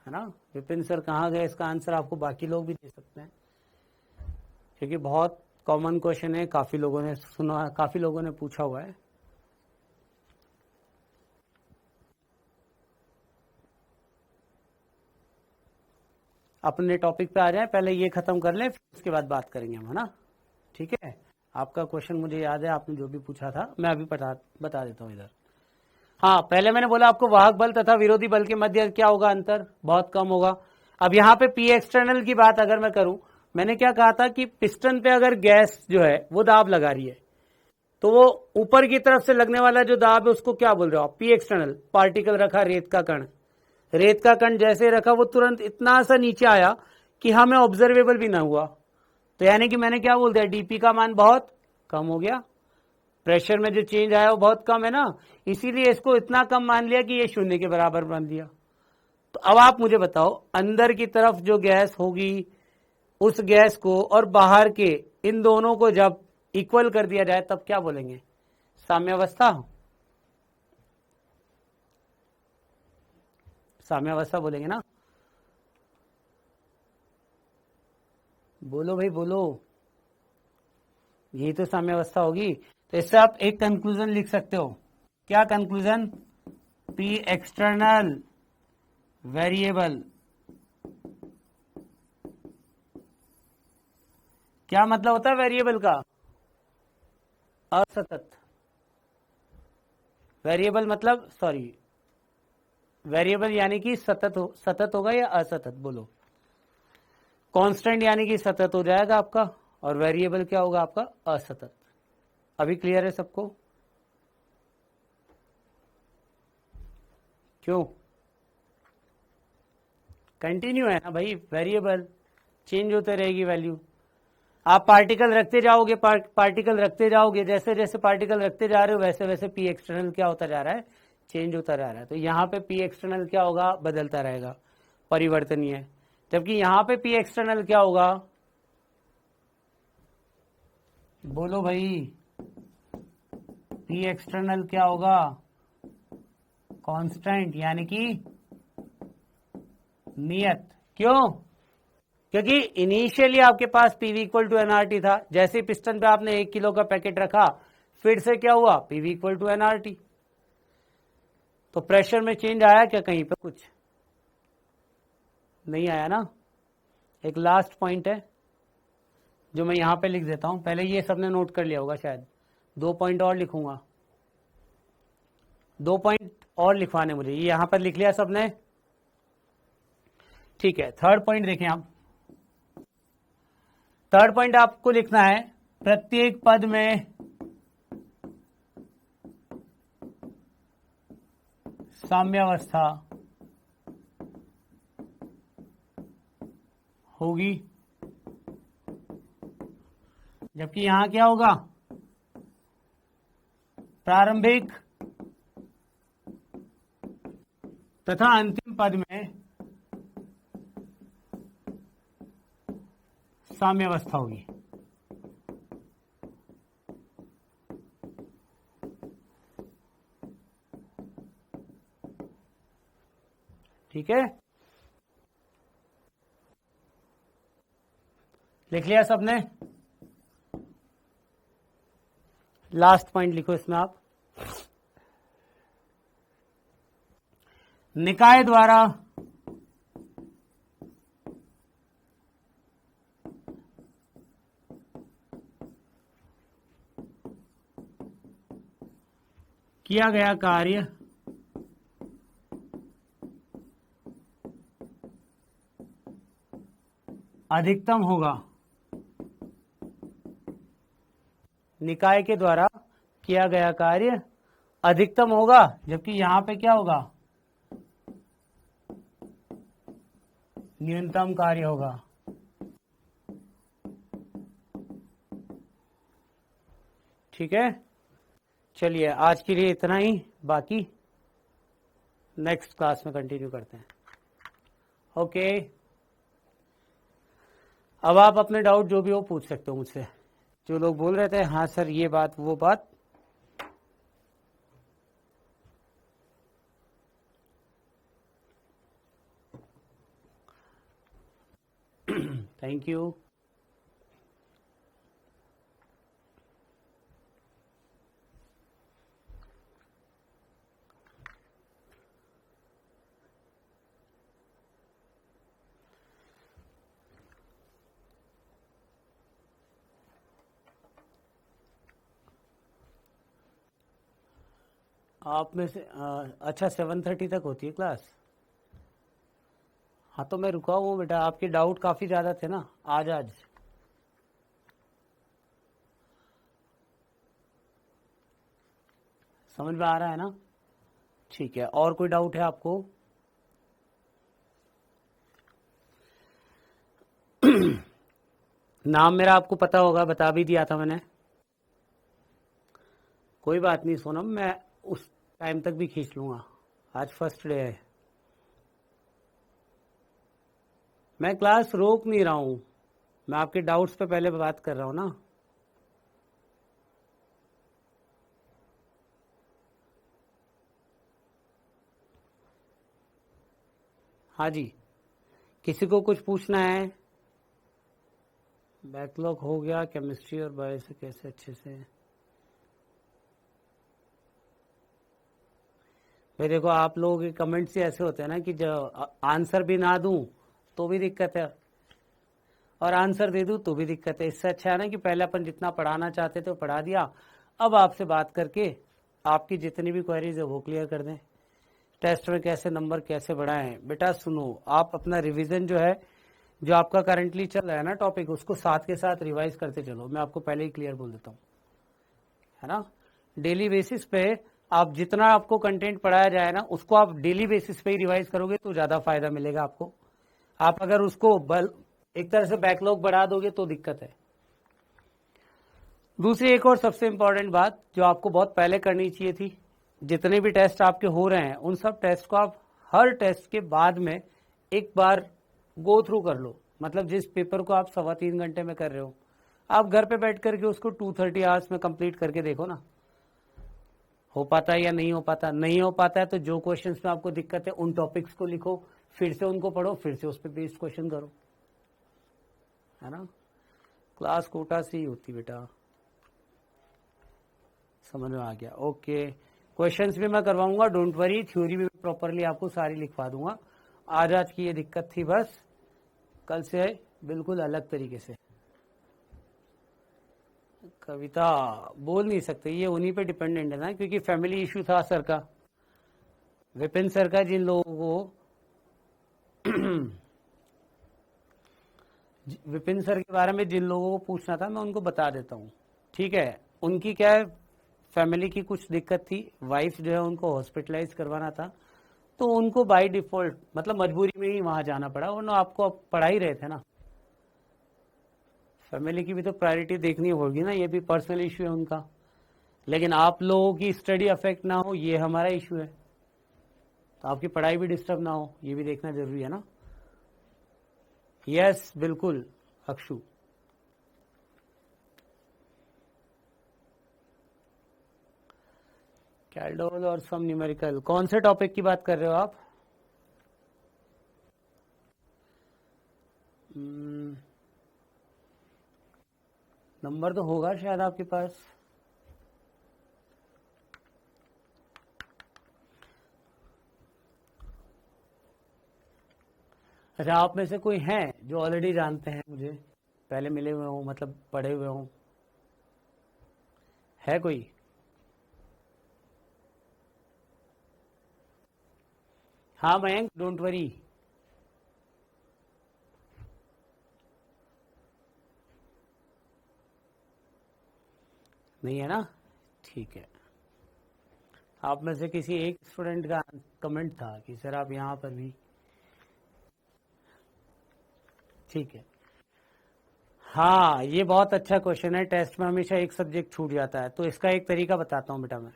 है ना। विपिन सर कहाँ गए, इसका आंसर आपको बाकी लोग भी दे सकते हैं, क्योंकि बहुत कॉमन क्वेश्चन है, काफी लोगों ने सुना, काफी लोगों ने पूछा हुआ है। अपने टॉपिक पे आ जाएं, पहले ये खत्म कर लें फिर उसके बाद बात करेंगे हम, है ना। ठीक है, आपका क्वेश्चन मुझे याद है, आपने जो भी पूछा था मैं अभी बता देता हूँ इधर। हाँ पहले मैंने बोला आपको वाहक बल तथा विरोधी बल के मध्य क्या होगा, अंतर बहुत कम होगा। अब यहाँ पे P एक्सटर्नल की बात अगर मैं करूं, मैंने क्या कहा था कि पिस्टन पे अगर गैस जो है वो दाब लगा रही है, तो वो ऊपर की तरफ से लगने वाला जो दाब है उसको क्या बोल रहे हो आप, P एक्सटर्नल। पार्टिकल रखा रेत का कण, रेत का कण जैसे रखा वो तुरंत इतना सा नीचे आया कि हमें ऑब्जर्वेबल भी ना हुआ। तो यानी कि मैंने क्या बोल दिया, डीपी का मान बहुत कम हो गया, प्रेशर में जो चेंज आया वो बहुत कम है ना, इसीलिए इसको इतना कम मान लिया कि ये 0 के बराबर मान दिया। तो अब आप मुझे बताओ अंदर की तरफ जो गैस होगी उस गैस को और बाहर के इन दोनों को जब इक्वल कर दिया जाए तब क्या बोलेंगे, साम्यावस्था, साम्यावस्था बोलेंगे ना। बोलो भाई बोलो, यही तो साम्यावस्था होगी। तो इससे आप एक कंक्लूजन लिख सकते हो, क्या कंक्लूजन, P एक्सटर्नल वेरिएबल क्या मतलब होता है वेरिएबल का? असतत। वेरिएबल मतलब सॉरी, वेरिएबल यानी कि सतत होगा या असतत, बोलो। कांस्टेंट यानी कि सतत हो जाएगा आपका, और वेरिएबल क्या होगा आपका? असतत। अभी क्लियर है सबको? क्यों? कंटिन्यू है ना भाई, वेरिएबल चेंज होते रहेगी वैल्यू। आप पार्टिकल रखते जाओगे, पार्टिकल रखते जाओगे, जैसे जैसे पार्टिकल रखते जा रहे हो वैसे वैसे पी एक्सटर्नल क्या होता जा रहा है? चेंज होता जा रहा है। तो यहाँ पे पी एक्सटर्नल क्या होगा? बदलता रहेगा, परिवर्तनीय है। जबकि यहाँ पे पी एक्सटर्नल क्या होगा? बोलो भाई, पी एक्सटर्नल क्या होगा? कांस्टेंट यानी कि नियत। क्यों? क्योंकि इनिशियली आपके पास पीवी इक्वल टू एनआरटी था, जैसे ही पिस्टन पे आपने 1 किलो का पैकेट रखा, फिर से क्या हुआ? PV equal to NRT. तो प्रेशर में चेंज आया क्या कहीं पे? कुछ नहीं आया ना। एक लास्ट पॉइंट है जो मैं यहां पे लिख देता हूं, पहले ये सबने नोट कर लिया होगा शायद। 2 पॉइंट और लिखूंगा, 2 पॉइंट और लिखवाने मुझे, ये यहां पर लिख लिया सबने, ठीक है। थर्ड पॉइंट देखें आप, थर्ड पॉइंट आपको लिखना है, प्रत्येक पद में साम्यावस्था होगी, जबकि यहां क्या होगा? प्रारंभिक तथा अंतिम पद में साम्यावस्था होगी। ठीक है, लिख लिया सबने? लास्ट पॉइंट लिखो इसमें आप, निकाय द्वारा किया गया कार्य अधिकतम होगा। निकाय के द्वारा किया गया कार्य अधिकतम होगा, जबकि यहां पे क्या होगा? न्यूनतम कार्य होगा। ठीक है, चलिए आज के लिए इतना ही, बाकी नेक्स्ट क्लास में कंटिन्यू करते हैं। ओके, अब आप अपने डाउट जो भी हो पूछ सकते हो मुझसे। जो लोग बोल रहे थे हाँ सर ये बात वो बात, थैंक यू। आप में से अच्छा 7:30 तक होती है क्लास? हाँ तो मैं रुका हूँ बेटा, आपके डाउट काफी ज्यादा थे ना आज। समझ में आ रहा है ना? ठीक है, और कोई डाउट है आपको? नाम मेरा आपको पता होगा, बता भी दिया था मैंने। कोई बात नहीं सोनम, मैं उस टाइम तक भी खींच लूंगा, आज फर्स्ट डे है। मैं क्लास रोक नहीं रहा हूं, मैं आपके डाउट्स पे पहले बात कर रहा हूं ना। हाँ जी, किसी को कुछ पूछना है? बैकलॉग हो गया केमिस्ट्री और बायो से कैसे अच्छे से? भाई देखो, आप लोगों के कमेंट्स ही ऐसे होते हैं ना कि जो आंसर भी ना दूं तो भी दिक्कत है, और आंसर दे दूं तो भी दिक्कत है। इससे अच्छा है ना कि पहले अपन जितना पढ़ाना चाहते थे वो पढ़ा दिया, अब आपसे बात करके आपकी जितनी भी क्वेरीज है वो क्लियर कर दें। टेस्ट में कैसे नंबर कैसे बढ़ाएं, बेटा सुनो, आप अपना रिवीजन जो है, जो आपका करंटली चल रहा है ना टॉपिक, उसको साथ के साथ रिवाइज करते चलो। मैं आपको पहले ही क्लियर बोल देता हूँ, है ना। डेली बेसिस पे आप जितना आपको कंटेंट पढ़ाया जाए ना, उसको आप डेली बेसिस पे ही रिवाइज करोगे तो ज्यादा फायदा मिलेगा आपको। आप अगर उसको एक तरह से बैकलॉग बढ़ा दोगे तो दिक्कत है। दूसरी एक और सबसे इंपॉर्टेंट बात जो आपको बहुत पहले करनी चाहिए थी, जितने भी टेस्ट आपके हो रहे हैं उन सब टेस्ट को आप हर टेस्ट के बाद में एक बार गो थ्रू कर लो। मतलब जिस पेपर को आप 3.25 घंटे में कर रहे हो, आप घर पे बैठ करके उसको 230 आवर्स में कंप्लीट करके देखो ना, हो पाता है या नहीं हो पाता। नहीं हो पाता है तो जो क्वेश्चंस में आपको दिक्कत है उन टॉपिक्स को लिखो, फिर से उनको पढ़ो, फिर से उस पर बेस्ड क्वेश्चन करो, है ना। क्लास कोटा से ही होती बेटा, समझ में आ गया। ओके, क्वेश्चंस भी मैं करवाऊंगा, डोंट वरी, थ्योरी भी प्रॉपरली आपको सारी लिखवा दूंगा। आज की ये दिक्कत थी बस, कल से बिल्कुल अलग तरीके से। कविता बोल नहीं सकते, ये उन्हीं पे डिपेंडेंट है ना, क्योंकि फैमिली इशू था सर का, विपिन सर का। जिन लोगों को विपिन सर के बारे में जिन लोगों को पूछना था मैं उनको बता देता हूँ, ठीक है। उनकी क्या है, फैमिली की कुछ दिक्कत थी, वाइफ जो है उनको हॉस्पिटलाइज करवाना था, तो उनको बाय डिफॉल्ट मतलब मजबूरी में ही वहां जाना पड़ा, वरना आपको अब पढ़ा ही रहे थे ना। फैमिली की भी तो प्रायोरिटी देखनी होगी ना, ये भी पर्सनल इशू है उनका। लेकिन आप लोगों की स्टडी अफेक्ट ना हो, ये हमारा इशू है, तो आपकी पढ़ाई भी डिस्टर्ब ना हो, ये भी देखना जरूरी है ना। यस बिल्कुल अक्षु। कैल्डोल और सम न्यूमेरिकल, कौन से टॉपिक की बात कर रहे हो आप? नंबर तो होगा शायद आपके पास। अच्छा, आप में से कोई हैं जो ऑलरेडी जानते हैं मुझे, पहले मिले हुए हो, मतलब पढ़े हुए हो, है कोई? हाँ मयंक, डोंट वरी। नहीं है ना, ठीक है। आप में से किसी एक स्टूडेंट का कमेंट था कि सर आप यहाँ पर भी, ठीक है। हाँ, ये बहुत अच्छा क्वेश्चन है, टेस्ट में हमेशा एक सब्जेक्ट छूट जाता है, तो इसका एक तरीका बताता हूँ बेटा मैं।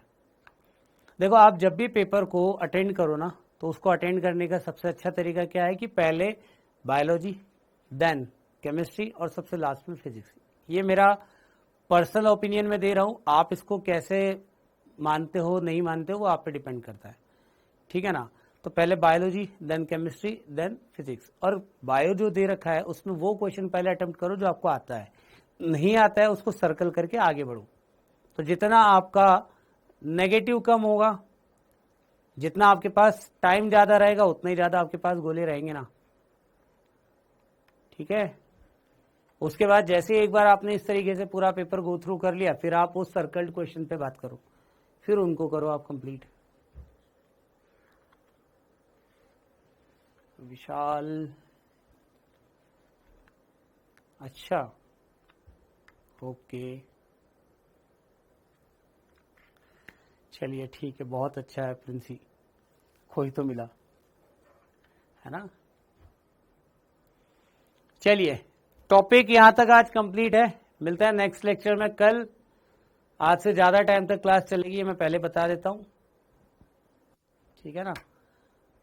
देखो, आप जब भी पेपर को अटेंड करो ना, तो उसको अटेंड करने का सबसे अच्छा तरीका क्या है कि पहले बायोलॉजी, देन केमिस्ट्री और सबसे लास्ट में फिजिक्स। ये मेरा पर्सनल ओपिनियन में दे रहा हूँ, आप इसको कैसे मानते हो नहीं मानते हो वो आप पे डिपेंड करता है, ठीक है ना। तो पहले biology, then chemistry, then physics. और बायो जो दे रखा है उसमें वो क्वेश्चन पहले अटेम्प्ट करो जो आपको आता है, नहीं आता है उसको सर्कल करके आगे बढ़ो। तो जितना आपका नेगेटिव कम होगा, जितना आपके पास टाइम ज्यादा रहेगा, उतना ही ज्यादा आपके पास गोले रहेंगे ना, ठीक है। उसके बाद जैसे एक बार आपने इस तरीके से पूरा पेपर गो थ्रू कर लिया, फिर आप उस सर्कल्ड क्वेश्चन पे बात करो, फिर उनको करो आप कंप्लीट। विशाल, अच्छा, ओके, चलिए ठीक है, बहुत अच्छा है प्रिंसी, कोई तो मिला, है ना। चलिए, टॉपिक यहां तक आज कंप्लीट है, मिलता है नेक्स्ट लेक्चर में कल। आज से ज्यादा टाइम तक क्लास चलेगी, मैं पहले बता देता हूं, ठीक है ना।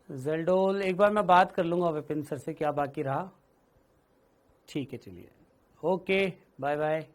जेल्डोल एक बार मैं बात कर लूंगा विपिन सर से क्या बाकी रहा, ठीक है। चलिए, ओके, बाय बाय।